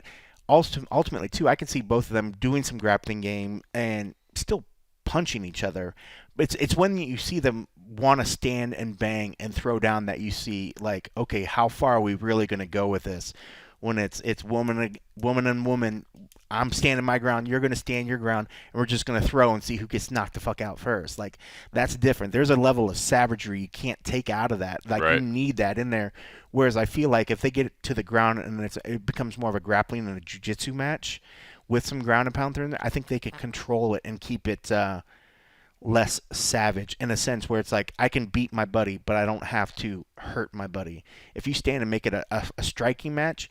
also, ultimately, too, I could see both of them doing some grappling game and still punching each other. But it's when you see them want to stand and bang and throw down that you see, like, okay, how far are we really going to go with this? When it's woman and woman, I'm standing my ground, you're going to stand your ground, and we're just going to throw and see who gets knocked the fuck out first. Like, that's different. There's a level of savagery you can't take out of that. Like, you need that in there. Whereas I feel like if they get it to the ground and it becomes more of a grappling and a jiu-jitsu match with some ground and pound in there, I think they can control it and keep it less savage in a sense where it's like I can beat my buddy, but I don't have to hurt my buddy. If you stand and make it a striking match,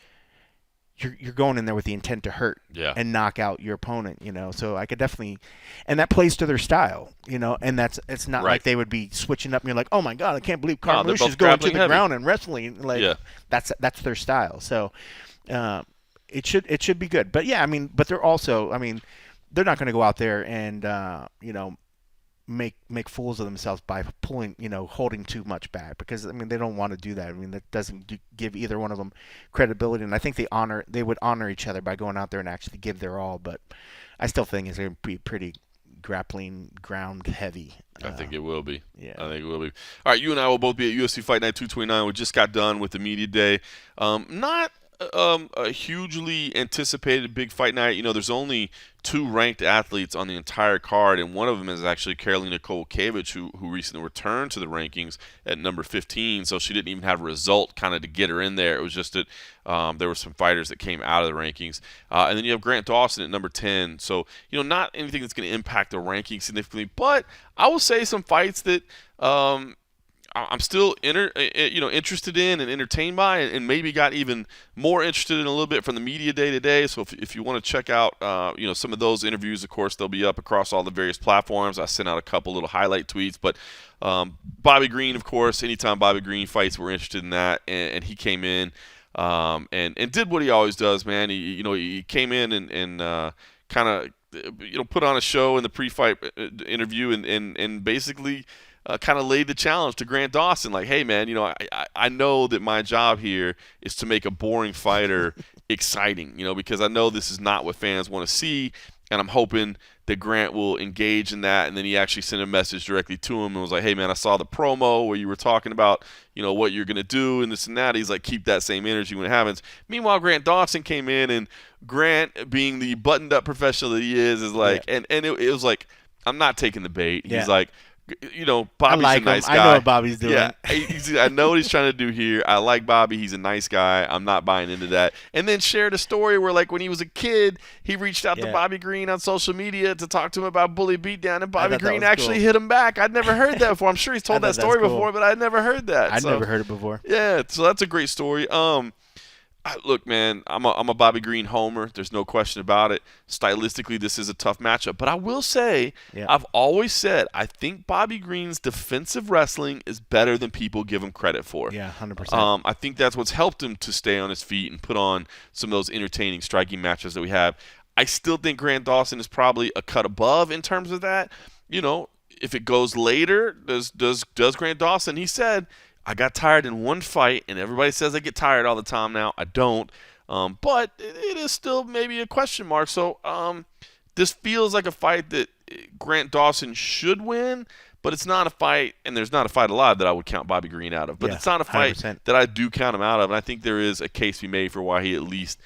you're going in there with the intent to hurt and knock out your opponent, So I could definitely, and that plays to their style, and it's not like they would be switching up and you're like, oh my God, I can't believe Carmouche is going to the ground and wrestling. Like that's their style. So it should be good. But yeah, I mean, but they're also, I mean, they're not going to go out there and make fools of themselves by pulling, holding too much back, because I mean they don't want to do that. I mean that doesn't give either one of them credibility, and I think they would honor each other by going out there and actually give their all. But I still think it's going to be pretty grappling ground heavy. I think it will be. Yeah, I think it will be. All right, you and I will both be at UFC Fight Night 229. We just got done with the media day. Not a hugely anticipated big fight night. There's only 2 ranked athletes on the entire card, and one of them is actually Karolina Kowalkiewicz, who recently returned to the rankings at number 15. So she didn't even have a result kind of to get her in there. It was just that there were some fighters that came out of the rankings. And then you have Grant Dawson at number 10. So, not anything that's going to impact the ranking significantly, but I will say some fights that I'm still interested in and entertained by, and maybe got even more interested in a little bit from the media day today. So if you want to check out some of those interviews, of course they'll be up across all the various platforms. I sent out a couple little highlight tweets, but Bobby Green, of course, anytime Bobby Green fights, we're interested in that, and he came in and did what he always does, man. He came in and kind of put on a show in the pre-fight interview and basically kind of laid the challenge to Grant Dawson, like, hey, man, I know that my job here is to make a boring fighter exciting, because I know this is not what fans want to see, and I'm hoping that Grant will engage in that. And then he actually sent a message directly to him and was like, hey, man, I saw the promo where you were talking about, what you're going to do and this and that. He's like, keep that same energy when it happens. Meanwhile, Grant Dawson came in, and Grant, being the buttoned-up professional that he is like, and it was like, I'm not taking the bait. He's like, Bobby's a nice guy. I know what Bobby's doing. Yeah, I know what he's trying to do here. I like Bobby. He's a nice guy. I'm not buying into that. And then shared a story where, like, when he was a kid, he reached out to Bobby Green on social media to talk to him about bully beatdown, and Bobby Green actually hit him back. I'd never heard that before. I'm sure he's told that story before, but I'd never heard that. I'd never heard it before. Yeah, so that's a great story. Look, man, I'm a Bobby Green homer. There's no question about it. Stylistically, this is a tough matchup. But I will say, I've always said, I think Bobby Green's defensive wrestling is better than people give him credit for. Yeah, 100%. I think that's what's helped him to stay on his feet and put on some of those entertaining striking matches that we have. I still think Grant Dawson is probably a cut above in terms of that. If it goes later, does Grant Dawson, he said, I got tired in one fight, and everybody says I get tired all the time now. I don't. But it is still maybe a question mark. So this feels like a fight that Grant Dawson should win, but it's not a fight, and there's not a fight alive that I would count Bobby Green out of. But it's not a fight 100%. That I do count him out of, and I think there is a case to be made for why he at least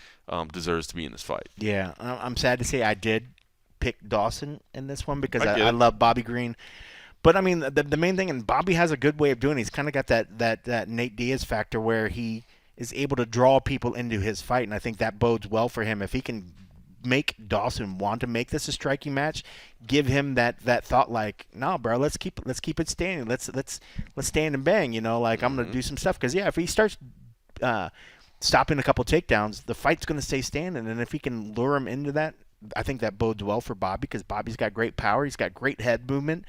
deserves to be in this fight. Yeah, I'm sad to say I did pick Dawson in this one because I love Bobby Green. But, I mean, the main thing, and Bobby has a good way of doing it. He's kind of got that Nate Diaz factor where he is able to draw people into his fight, and I think that bodes well for him. If he can make Dawson want to make this a striking match, give him that thought like, no, bro, let's keep it standing. Let's stand and bang, like I'm going to do some stuff. Because, if he starts stopping a couple takedowns, the fight's going to stay standing. And if he can lure him into that, I think that bodes well for Bobby because Bobby's got great power. He's got great head movement.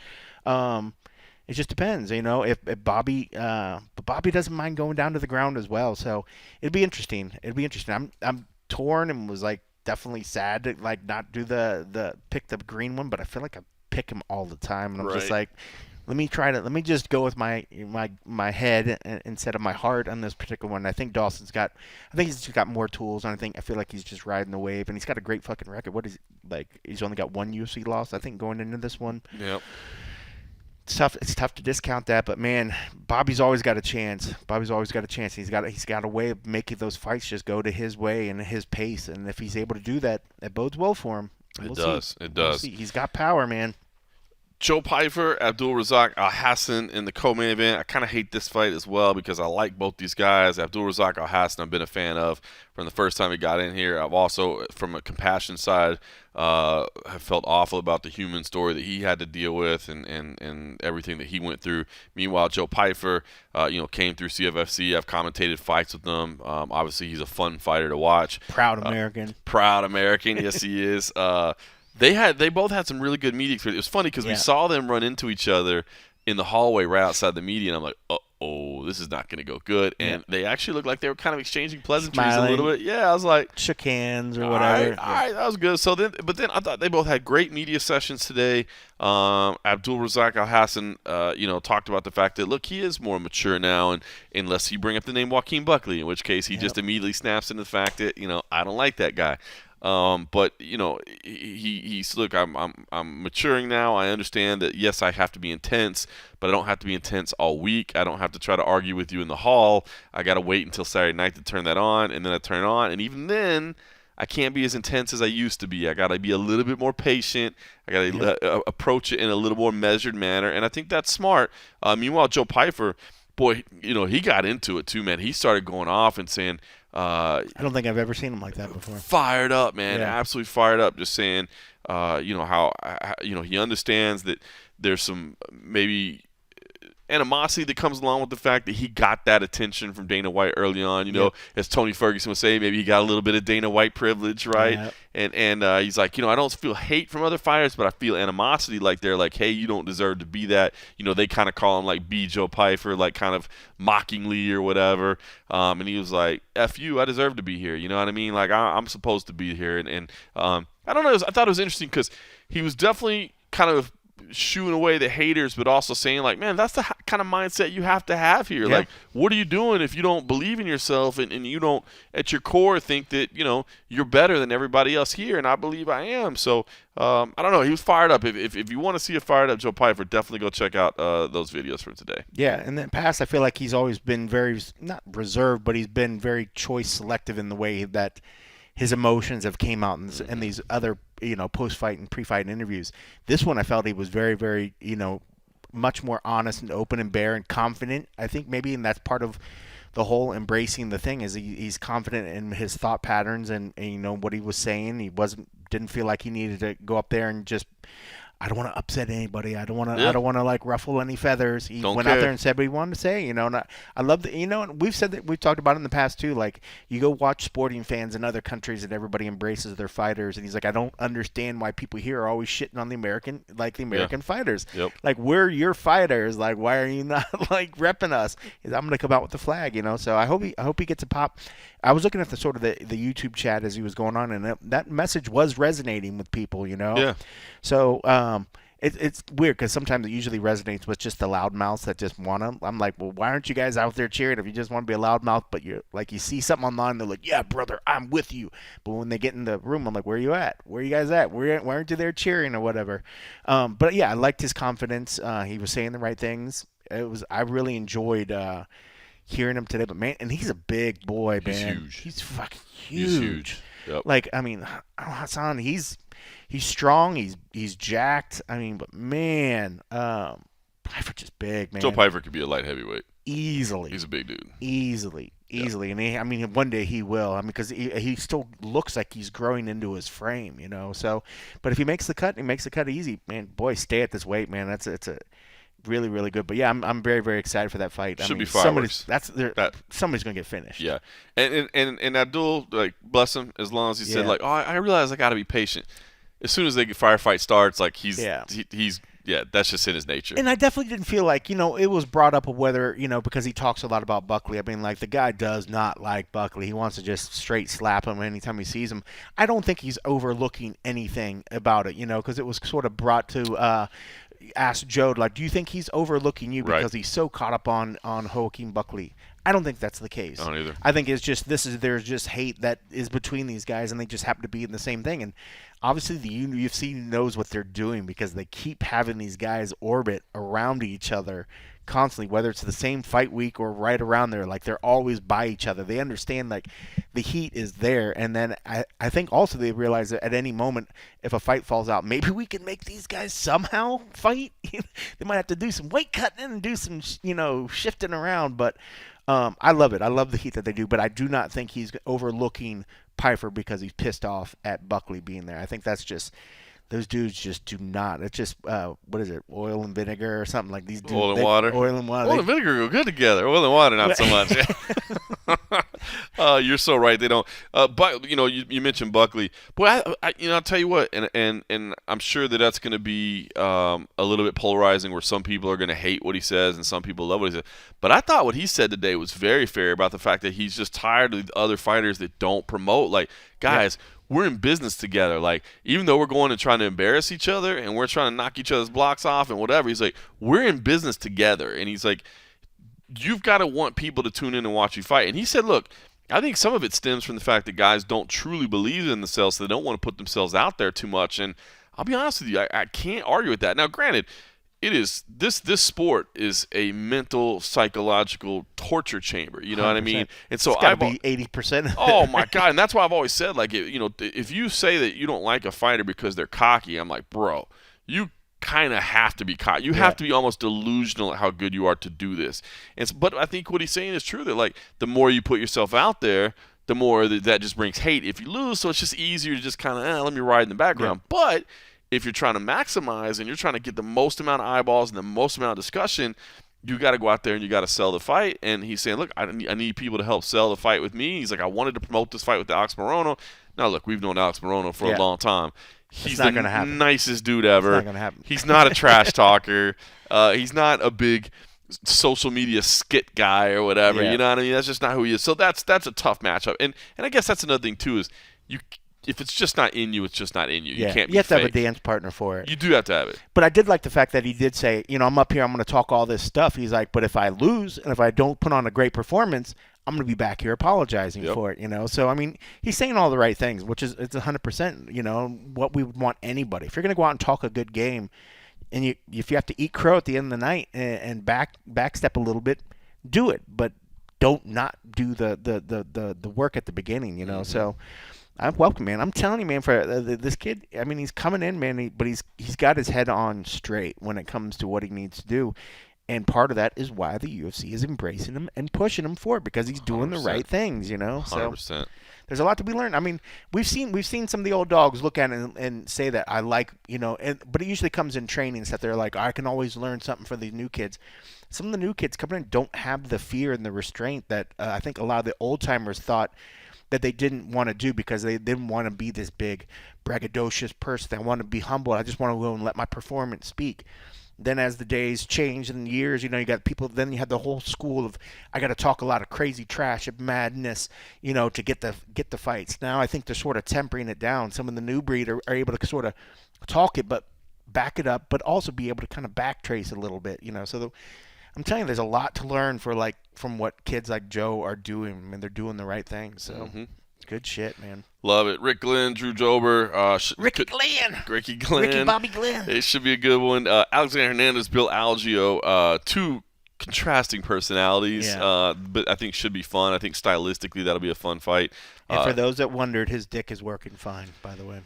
It just depends, if Bobby, but Bobby doesn't mind going down to the ground as well. So it'd be interesting. I'm torn and was like definitely sad to like not do the pick the green one, but I feel like I pick him all the time, and I'm just like, let me just go with my head instead of my heart on this particular one. I think he's just got more tools, and I feel like he's just riding the wave, and he's got a great fucking record. What is like? He's only got one UFC loss, I think, going into this one. Yep. It's tough to discount that, but man, Bobby's always got a chance. He's got a way of making those fights just go to his way and his pace, and if he's able to do that, it bodes well for him. It does. He's got power, man. Joe Pyfer, Abdul-Razak Al-Hassan in the co-main event. I kind of hate this fight as well because I like both these guys. Abdul-Razak Al-Hassan I've been a fan of from the first time he got in here. I've also, from a compassion side, have felt awful about the human story that he had to deal with and everything that he went through. Meanwhile, Joe Pyfer, came through CFFC. I've commentated fights with him. Obviously, he's a fun fighter to watch. Proud American. Yes, he is. They both had some really good media experience. It was funny because we saw them run into each other in the hallway right outside the media, and I'm like, uh-oh, this is not going to go good. And they actually looked like they were kind of exchanging pleasantries a little bit. Yeah, I was like, shook hands or whatever. All right, that was good. So then I thought they both had great media sessions today. Abdul-Razak Al-Hassan, talked about the fact that, look, he is more mature now, and unless you bring up the name Joaquin Buckley, in which case he just immediately snaps into the fact that, I don't like that guy. But he's look. I'm maturing now. I understand that yes, I have to be intense, but I don't have to be intense all week. I don't have to try to argue with you in the hall. I got to wait until Saturday night to turn that on, and then I turn it on, and even then, I can't be as intense as I used to be. I got to be a little bit more patient. I got to approach it in a little more measured manner, and I think that's smart. Meanwhile, Joe Pyfer, boy, he got into it too, man. He started going off and saying. I don't think I've ever seen him like that before. Fired up, man. Yeah. Absolutely fired up. Just saying, how he understands that there's some maybe animosity that comes along with the fact that he got that attention from Dana White early on. You know, as Tony Ferguson would say, maybe he got a little bit of Dana White privilege, right? Yep. And he's like, I don't feel hate from other fighters, but I feel animosity. Like they're like, hey, you don't deserve to be that. They kind of call him like B. Joe Pyfer, like kind of mockingly or whatever. And he was like, F you, I deserve to be here. You know what I mean? Like I'm supposed to be here. And I don't know. I thought it was interesting because he was definitely kind of shooing away the haters, but also saying like, man, that's the kind of mindset you have to have here. Yeah. Like, what are you doing if you don't believe in yourself and you don't at your core think that you're better than everybody else here? And I believe I am. So I don't know, he was fired up. If you want to see a fired up Joe Pyfer, definitely go check out those videos from today. Yeah, in the past I feel like he's always been very, not reserved, but he's been very choice selective in the way that his emotions have came out in these other, post-fight and pre-fight interviews. This one I felt he was very, very, much more honest and open and bare and confident. I think maybe, and that's part of the whole embracing the thing, is he's confident in his thought patterns and what he was saying. He didn't feel like he needed to go up there and just, I don't want to upset anybody. I don't want to like ruffle any feathers. He went out there and said what he wanted to say, and I love that, and we've said that, we've talked about it in the past too. Like, you go watch sporting fans in other countries and everybody embraces their fighters, and he's like, I don't understand why people here are always shitting on the American fighters. Yep. Like, we're your fighters. Like, why are you not like repping us? I'm going to come out with the flag, So I hope he gets a pop. I was looking at the sort of the YouTube chat as he was going on, and that message was resonating with people, Yeah. So it's weird because sometimes it usually resonates with just the loudmouths that just want to. I'm like, well, why aren't you guys out there cheering if you just want to be a loudmouth? But you're like, you see something online, they're like, yeah, brother, I'm with you. But when they get in the room, I'm like, where are you at? Where are you guys at? Why aren't you there cheering or whatever? But yeah, I liked his confidence. He was saying the right things. I really enjoyed hearing him today. But man, and he's a big boy, man. He's huge. He's fucking huge. He's huge. Yep. Like, I mean, Hassan, he's strong. He's jacked. I mean, but man, Pyfer just big, man. Joe Pyfer could be a light heavyweight easily. He's a big dude. Easily. And one day he will. I mean, because he still looks like he's growing into his frame, So, but if he makes the cut, he makes the cut easy, man. Boy, stay at this weight, man. It's a really, really good. But yeah, I'm very, very excited for that fight. Should be fireworks. Somebody's gonna get finished. Yeah, and Abdul, like, bless him, as long as he said like, oh, I realize I got to be patient. As soon as the firefight starts, like he's that's just in his nature. And I definitely didn't feel like, it was brought up of whether, because he talks a lot about Buckley. I mean, like, the guy does not like Buckley. He wants to just straight slap him anytime he sees him. I don't think he's overlooking anything about it, because it was sort of brought to ask Joe, like, do you think he's overlooking you because he's so caught up on Joaquin Buckley? I don't think that's the case. I don't either. I think it's just there's just hate that is between these guys, and they just happen to be in the same thing. And obviously the UFC knows what they're doing because they keep having these guys orbit around each other constantly, whether it's the same fight week or right around there. Like, they're always by each other. They understand, like, the heat is there. And then I think also they realize that at any moment, if a fight falls out, maybe we can make these guys somehow fight. They might have to do some weight cutting and do some, shifting around. But I love it. I love the heat that they do. But I do not think he's overlooking Pyfer because he's pissed off at Buckley being there. I think that's just, those dudes just do not. It's just, what is it, oil and vinegar or something like these dudes. Oil and water. Oil and water. Oil and vinegar go good together. Oil and water, not so much. You're so right. They don't. But you mentioned Buckley. Boy, I'll tell you what, and I'm sure that's going to be a little bit polarizing, where some people are going to hate what he says and some people love what he says. But I thought what he said today was very fair about the fact that he's just tired of the other fighters that don't promote. Like, guys. Yeah. We're in business together. Like, even though we're going and trying to embarrass each other and we're trying to knock each other's blocks off and whatever, he's like, we're in business together. And he's like, you've got to want people to tune in and watch you fight. And he said, look, I think some of it stems from the fact that guys don't truly believe in themselves, so they don't want to put themselves out there too much. And I'll be honest with you, I can't argue with that. Now, granted, it is this sport is a mental, psychological torture chamber. You know 100%. What I mean? And so it's got to be 80%. Oh my God! And that's why I've always said, like, if you say that you don't like a fighter because they're cocky, I'm like, bro, you kind of have to be cocky. You have to be almost delusional at how good you are to do this. But I think what he's saying is true. That, like, the more you put yourself out there, the more that just brings hate if you lose. So it's just easier to just kind of let me ride in the background. Yeah. But if you're trying to maximize and you're trying to get the most amount of eyeballs and the most amount of discussion, you got to go out there and you got to sell the fight. And he's saying, look, I need people to help sell the fight with me. He's like, I wanted to promote this fight with Alex Morono. Now, look, we've known Alex Morono for a long time. He's the nicest dude ever. It's not gonna happen. He's not a trash talker. He's not a big social media skit guy or whatever. You know what I mean? That's just not who he is. So that's a tough matchup. And I guess that's another thing too is if it's just not in you, it's just not in you. You can't be You have fake. to have a dance partner for it. You do have to have it. But I did like the fact that he did say, I'm up here, I'm going to talk all this stuff. He's like, but if I lose and if I don't put on a great performance, I'm going to be back here apologizing for it, So, I mean, he's saying all the right things, which is it's 100%, what we would want anybody. If you're going to go out and talk a good game, and if you have to eat crow at the end of the night and backstep a little bit, do it. But don't not do the work at the beginning, Mm-hmm. So I'm welcome, man. I'm telling you, man, for this kid, I mean, he's coming in, man, but he's got his head on straight when it comes to what he needs to do. And part of that is why the UFC is embracing him and pushing him for it because he's doing 100%. the right things, So 100%. There's a lot to be learned. I mean, we've seen some of the old dogs look at it and say that I like, but it usually comes in trainings that they're like, I can always learn something for these new kids. Some of the new kids coming in don't have the fear and the restraint that I think a lot of the old timers thought that they didn't want to do because they didn't want to be this big braggadocious person. They want to be humble. I just want to go and let my performance speak. Then as the days change and years, you got people, then you had the whole school of, I got to talk a lot of crazy trash of madness, to get the fights. Now I think they're sort of tempering it down. Some of the new breed are able to sort of talk it, but back it up, but also be able to kind of backtrace a little bit, So I'm telling you, there's a lot to learn from what kids like Joe are doing. I mean, they're doing the right thing. So good shit, man. Love it. Rick Glenn, Drew Jober. Ricky Glenn. Ricky Glenn. Ricky Bobby Glenn. It should be a good one. Alexander Hernandez, Bill Algeo. Two contrasting personalities, but I think should be fun. I think stylistically that'll be a fun fight. And for those that wondered, his dick is working fine, by the way.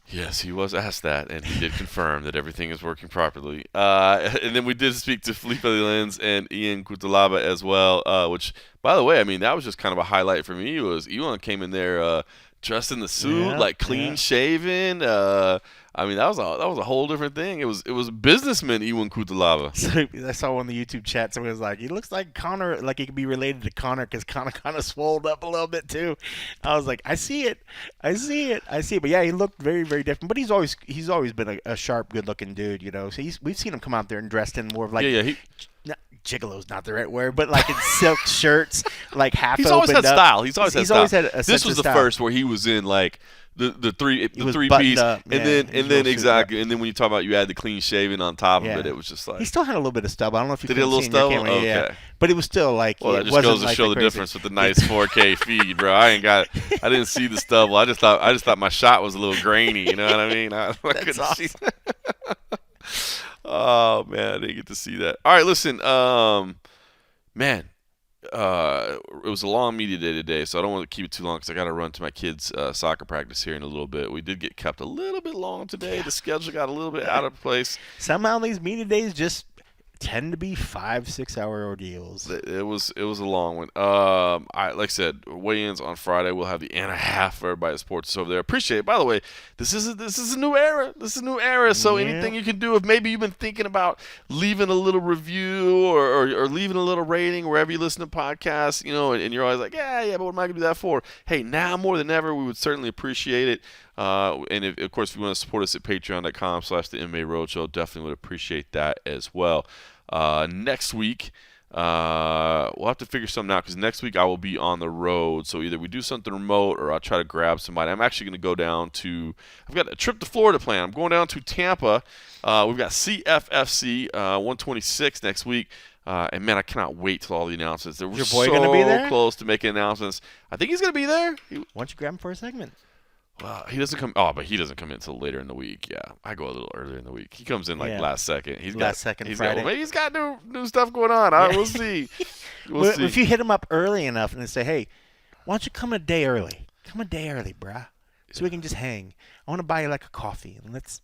Yes, he was asked that, and he did confirm that everything is working properly. And then we did speak to Felipe Lenz and Ian Cutelaba as well, which, by the way, I mean, that was just kind of a highlight for me. Was Iwan came in there dressed in the suit, clean shaven. I mean, that was a whole different thing. It was businessman Iwan Cutelaba. So I saw on the YouTube chat, someone was like, he looks like Conor, like he could be related to Conor because Conor kind of swolled up a little bit too. I was like, I see it. But yeah, he looked very, very different. But he's always been a sharp, good-looking dude, So we've seen him come out there and dressed in more of like gigolo's not the right word, but like in silk shirts, like half. He's always had up. style. He's always had a This was the style. first where he was in like the three piece, and then exactly, and then when you talk about you add the clean shaving on top of it, it was just like he still had a little bit of stub. I don't know if you did a little stub. Okay. But it was still like well, that just goes to show the difference with the nice 4K feed, bro. I didn't see the stubble. I just thought my shot was a little grainy. You know what I mean? That's awesome. Oh man, I didn't get to see that. All right, listen, man. It was a long media day today, so I don't want to keep it too long because I got to run to my kids' soccer practice here in a little bit. We did get kept a little bit long today. The schedule got a little bit out of place. Somehow these media days just tend to be 5-6 hour ordeals. It was a long one. Like I said, weigh-ins on Friday. We'll have the and a half for everybody at sports over there. Appreciate it. By the way, this is a new era. This is a new era. So anything you can do, if maybe you've been thinking about leaving a little review or leaving a little rating wherever you listen to podcasts, and you're always like, yeah, but what am I gonna do that for? Hey, now more than ever, we would certainly appreciate it. And of course, if you want to support us at patreon.com/the MMA Roadshow, definitely would appreciate that as well. Next week, we'll have to figure something out because next week I will be on the road. So either we do something remote or I'll try to grab somebody. I'm actually going to go down to – I've got a trip to Florida planned. I'm going down to Tampa. We've got CFFC 126 next week. And, man, I cannot wait till all the announcements. We're Is your boy gonna be there? Close to making announcements. I think he's going to be there. Why don't you grab him for a segment? Well, he doesn't come. Oh, but he doesn't come in until later in the week. Yeah, I go a little earlier in the week. He comes in last second. He's Friday. Maybe he's got new stuff going on. We'll see. We'll see. If you hit him up early enough and say, "Hey, why don't you come a day early? Come a day early, bruh, so we can just hang. I want to buy you like a coffee and let's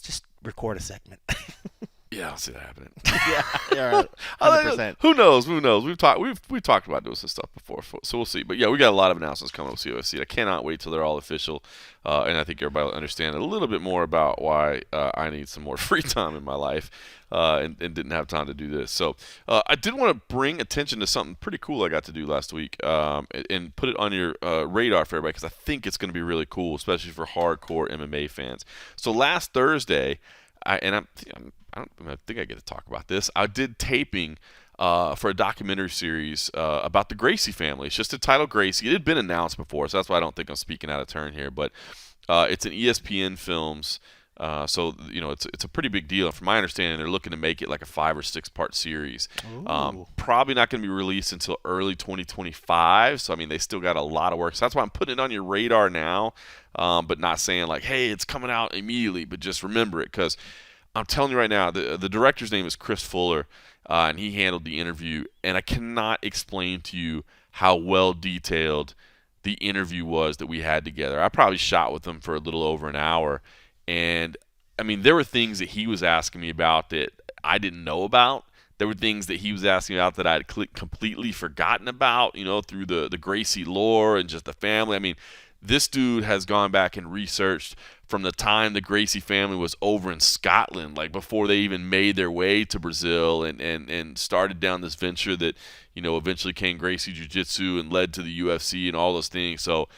just record a segment." Yeah, I don't see that happening. Yeah, 100%. Who knows? We've talked about doing some stuff before, so we'll see. But yeah, we got a lot of announcements coming with UFC. I cannot wait till they're all official, and I think everybody will understand a little bit more about why I need some more free time in my life, and didn't have time to do this. So I did want to bring attention to something pretty cool I got to do last week, and put it on your radar for everybody because I think it's going to be really cool, especially for hardcore MMA fans. So last Thursday, I think I get to talk about this. I did taping for a documentary series about the Gracie family. It's just entitled Gracie. It had been announced before, so that's why I don't think I'm speaking out of turn here. But it's an ESPN Films, so it's a pretty big deal. From my understanding, they're looking to make it like a 5 or 6 part series. Probably not going to be released until early 2025. So I mean, they still got a lot of work. So that's why I'm putting it on your radar now, but not saying like, hey, it's coming out immediately. But just remember it because I'm telling you right now, the director's name is Chris Fuller, and he handled the interview. And I cannot explain to you how well detailed the interview was that we had together. I probably shot with him for a little over an hour. And, I mean, there were things that he was asking me about that I didn't know about. There were things that he was asking about that I had completely forgotten about, through the Gracie lore and just the family. I mean, this dude has gone back and researched from the time the Gracie family was over in Scotland, like before they even made their way to Brazil and started down this venture that, eventually came Gracie Jiu-Jitsu and led to the UFC and all those things. So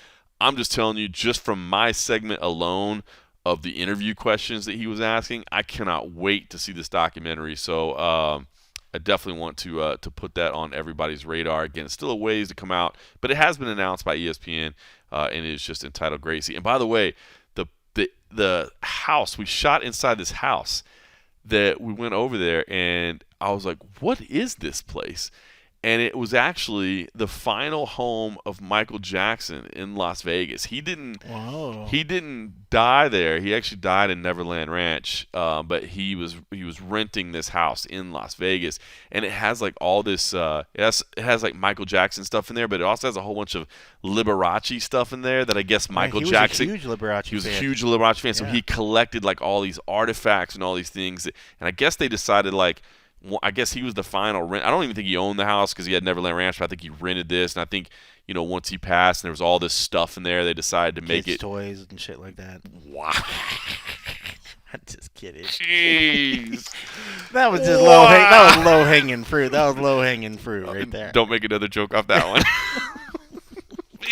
I'm just telling you, just from my segment alone of the interview questions that he was asking, I cannot wait to see this documentary. So I definitely want to put that on everybody's radar. Again, it's still a ways to come out, but it has been announced by ESPN, and it is just entitled Gracie. And by the way, the house, we shot inside this house that we went over there, and I was like, what is this place? And it was actually the final home of Michael Jackson in Las Vegas. He didn't die there. He actually died in Neverland Ranch, but he was renting this house in Las Vegas, and it has like all this. It has like Michael Jackson stuff in there, but it also has a whole bunch of Liberace stuff in there that I guess Michael Jackson. He was a huge Liberace fan, so he collected like all these artifacts and all these things, and I guess they decided like. I guess he was the final rent. I don't even think he owned the house because he had Neverland Ranch, but I think he rented this. And I think, once he passed and there was all this stuff in there, they decided to make it. Toys and shit like that. Wow. I'm just kidding. Jeez. That was just low hanging fruit. That was low hanging fruit right there. Don't make another joke off that one.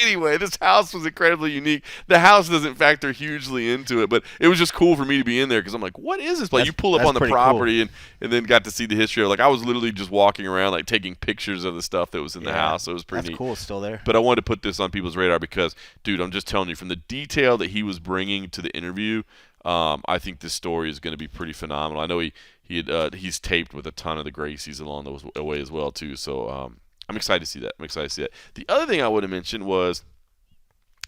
Anyway, this house was incredibly unique. The house doesn't factor hugely into it, but it was just cool for me to be in there because I'm like, what is this place? You pull up on the property cool. and then got to see the history of it. Like, I was literally just walking around, like, taking pictures of the stuff that was in the house. So it was pretty neat. That's cool. It's still there. But I wanted to put this on people's radar because, dude, I'm just telling you, from the detail that he was bringing to the interview, I think this story is going to be pretty phenomenal. I know he's taped with a ton of the Gracies along the way as well, too. So, I'm excited to see that. The other thing I would have mentioned was,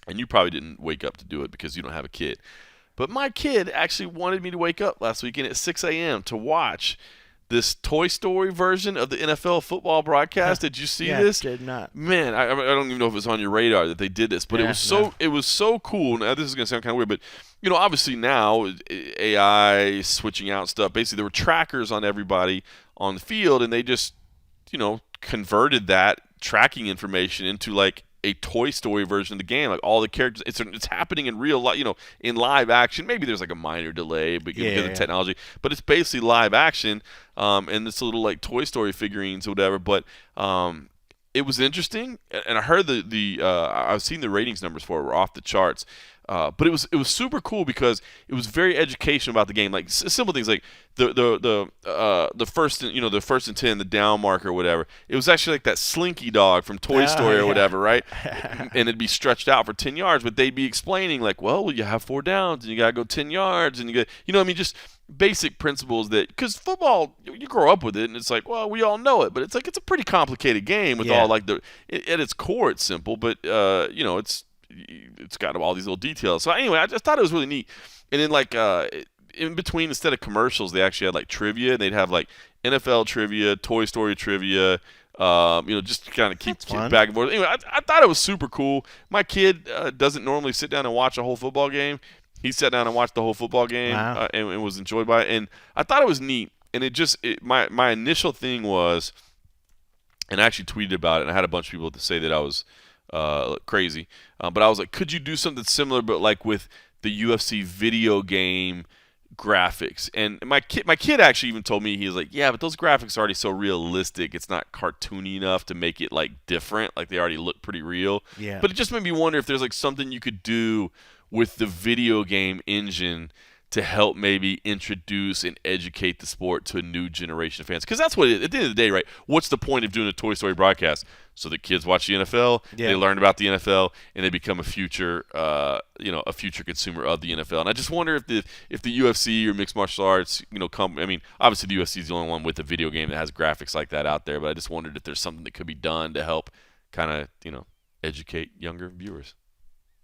and you probably didn't wake up to do it because you don't have a kid, but my kid actually wanted me to wake up last weekend at 6 a.m. to watch this Toy Story version of the NFL football broadcast. Did you see this? Did not. Man, I don't even know if it was on your radar that they did this, but it was so cool. Now, this is going to sound kind of weird, but obviously now AI switching out stuff. Basically, there were trackers on everybody on the field, and they just converted that tracking information into like a Toy Story version of the game. Like all the characters, it's happening in real life, in live action. Maybe there's like a minor delay because of technology, but it's basically live action, and it's a little like Toy Story figurines or whatever. But it was interesting, and I heard I've seen the ratings numbers for it were off the charts. But it was super cool because it was very educational about the game, like simple things like the first and 10, the down marker or whatever. It was actually like that Slinky dog from Toy Story or whatever, right? And it'd be stretched out for 10 yards, but they'd be explaining like, well, you have 4 downs and you gotta go 10 yards, and just basic principles that, because football, you grow up with it and it's like, well, we all know it, but it's like it's a pretty complicated game with all like at its core it's simple, but it's got all these little details. So anyway, I just thought it was really neat. And then like in between, instead of commercials, they actually had like trivia. They'd have like NFL trivia, Toy Story trivia, just to kind of keep back and forth. Anyway, I thought it was super cool. My kid doesn't normally sit down and watch a whole football game. He sat down and watched the whole football game and was enjoyed by it. And I thought it was neat and my initial thing was, and I actually tweeted about it, and I had a bunch of people to say that I was crazy. But I was like, could you do something similar, but like with the UFC video game graphics? And my kid actually even told me, he was like, yeah, but those graphics are already so realistic. It's not cartoony enough to make it like different. Like they already look pretty real. Yeah. But it just made me wonder if there's like something you could do with the video game engine to help maybe introduce and educate the sport to a new generation of fans. Because that's what it is. At the end of the day, right, what's the point of doing a Toy Story broadcast? So that kids watch the NFL, they learn about the NFL, and they become a future consumer of the NFL. And I just wonder if the UFC or mixed martial arts, I mean, obviously the UFC is the only one with a video game that has graphics like that out there, but I just wondered if there's something that could be done to help kind of, educate younger viewers.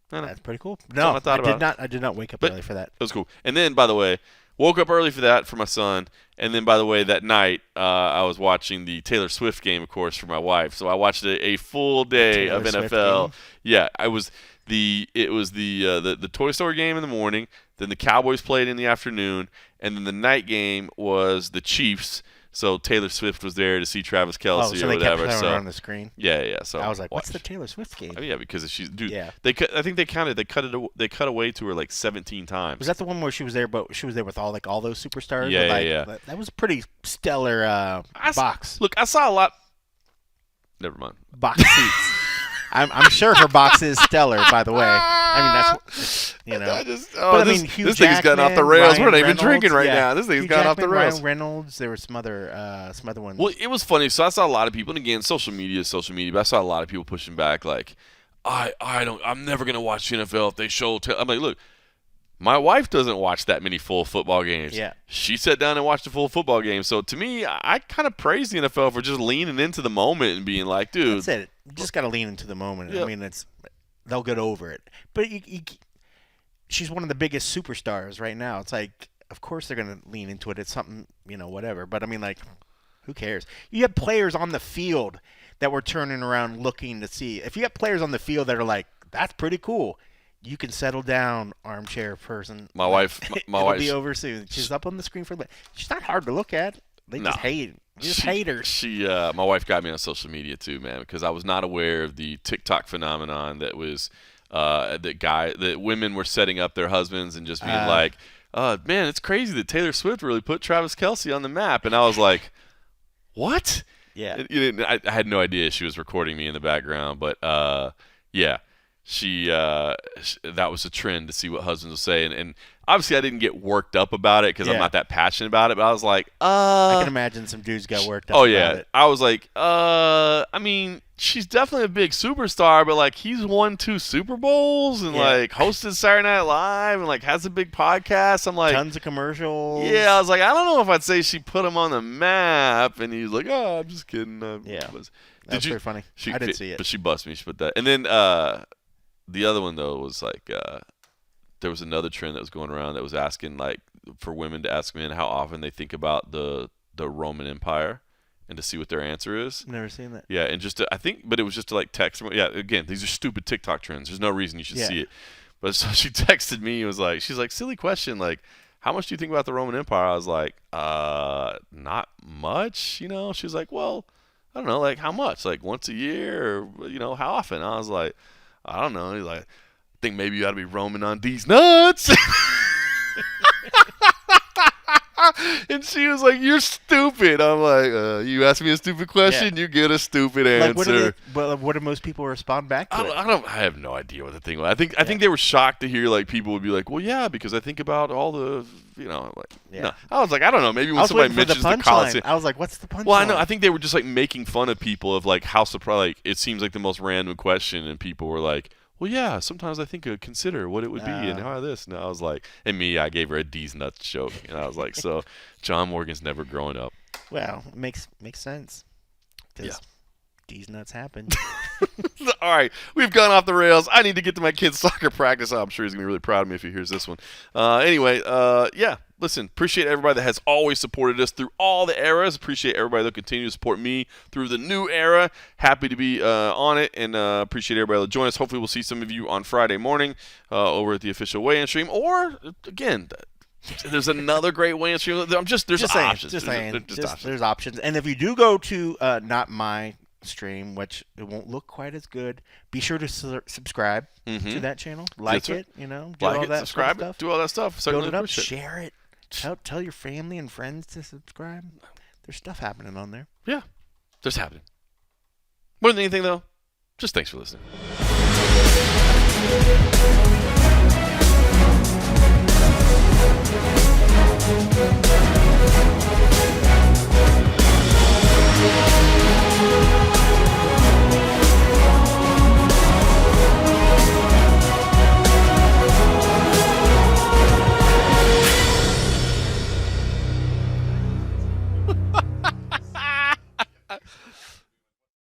That's pretty cool. No, I did not wake up early for that. It was cool. And then, by the way, woke up early for that for my son. And then, by the way, that night I was watching the Taylor Swift game, of course, for my wife. So I watched a full day of NFL. Yeah, it was the Toy Story game in the morning. Then the Cowboys played in the afternoon, and then the night game was the Chiefs. So Taylor Swift was there to see Travis Kelce or whatever. Kept her on the screen. Yeah. So I was like, "What's the Taylor Swift game?" I mean, yeah, because she's dude. Yeah. I think they cut away to her like 17 times. Was that the one where she was there? But she was there with all those superstars. Yeah. That was a pretty stellar box. Look, I saw a lot. Never mind. Box seats. I'm sure her box is stellar. By the way, I mean that's Hugh this thing's gotten off the rails. We're not even drinking right now. This thing's gotten off the rails. Ryan Reynolds. There were some other ones. Well, it was funny. So I saw a lot of people, and again, social media. But I saw a lot of people pushing back, like, I'm never gonna watch the NFL if they show. I'm like, look. My wife doesn't watch that many full football games. Yeah. She sat down and watched a full football game. So to me, I kind of praise the NFL for just leaning into the moment and being like, dude. That's it. You just got to lean into the moment. Yep. I mean, they'll get over it. But she's one of the biggest superstars right now. It's like, of course they're going to lean into it. It's something, whatever. But I mean, like, who cares? You have players on the field that were turning around looking to see. If you have players on the field that are like, that's pretty cool. You can settle down, armchair person. My wife will be over soon. She's up on the screen for. She's not hard to look at. They just hate. Just hate her. My wife got me on social media too, man, because I was not aware of the TikTok phenomenon that was that women were setting up their husbands and just being like, man, it's crazy that Taylor Swift really put Travis Kelce on the map, and I was like, what? Yeah. I had no idea she was recording me in the background, but yeah. That was a trend to see what husbands will say, and obviously I didn't get worked up about it because I'm not that passionate about it, but I was like, I can imagine some dudes got worked up. Oh yeah, about it. I was like, I mean, she's definitely a big superstar, but like he's won 2 Super Bowls and like hosted Saturday Night Live and like has a big podcast. I'm like, tons of commercials. Yeah, I was like, I don't know if I'd say she put him on the map, and he's like, oh, I'm just kidding. That's very funny. I didn't see it, but she busted me. She put that, and then the other one though was like there was another trend that was going around that was asking like for women to ask men how often they think about the Roman Empire and to see what their answer is. Never seen that. Yeah, and just but it was just to like text. Yeah, again, these are stupid TikTok trends. There's no reason you should see it. But so she texted me and was like, she's like, silly question, like, how much do you think about the Roman Empire? I was like, not much, She was like, well, I don't know, like how much? Like once a year or how often? I was like, I don't know. He's like, I think maybe you ought to be roaming on these nuts. And she was like, you're stupid. I'm like, you ask me a stupid question, you get a stupid answer. What do most people respond back to? I have no idea what the thing was. I think they were shocked to hear like people would be like, well, yeah, because I think about all the, No. I was like, I don't know. Maybe when somebody mentions the Coliseum. I was like, what's the punchline? Well, I know. I think they were just like making fun of people of like how surprised. Like it seems like the most random question, and people were like, well, yeah, sometimes I think I'd consider what it would be and how this. And I was like, I gave her a D's nuts joke. And I was like, so John Morgan's never growing up. Well, it makes sense. Yeah. D's nuts happen. All right, we've gone off the rails. I need to get to my kid's soccer practice. I'm sure he's going to be really proud of me if he hears this one. Anyway, listen, appreciate everybody that has always supported us through all the eras. Appreciate everybody that will continue to support me through the new era. Happy to be on it, and appreciate everybody that join us. Hopefully we'll see some of you on Friday morning over at the official weigh-in stream. Or, again, There's another great way in stream. There's options. There's options. And if you do go to not my stream, which it won't look quite as good, be sure to subscribe to that channel. Like it, do all that subscribe, stuff. Do all that stuff. Build it up, share it. Tell your family and friends to subscribe. There's stuff happening on there. Yeah, there's happening. More than anything, though, just thanks for listening.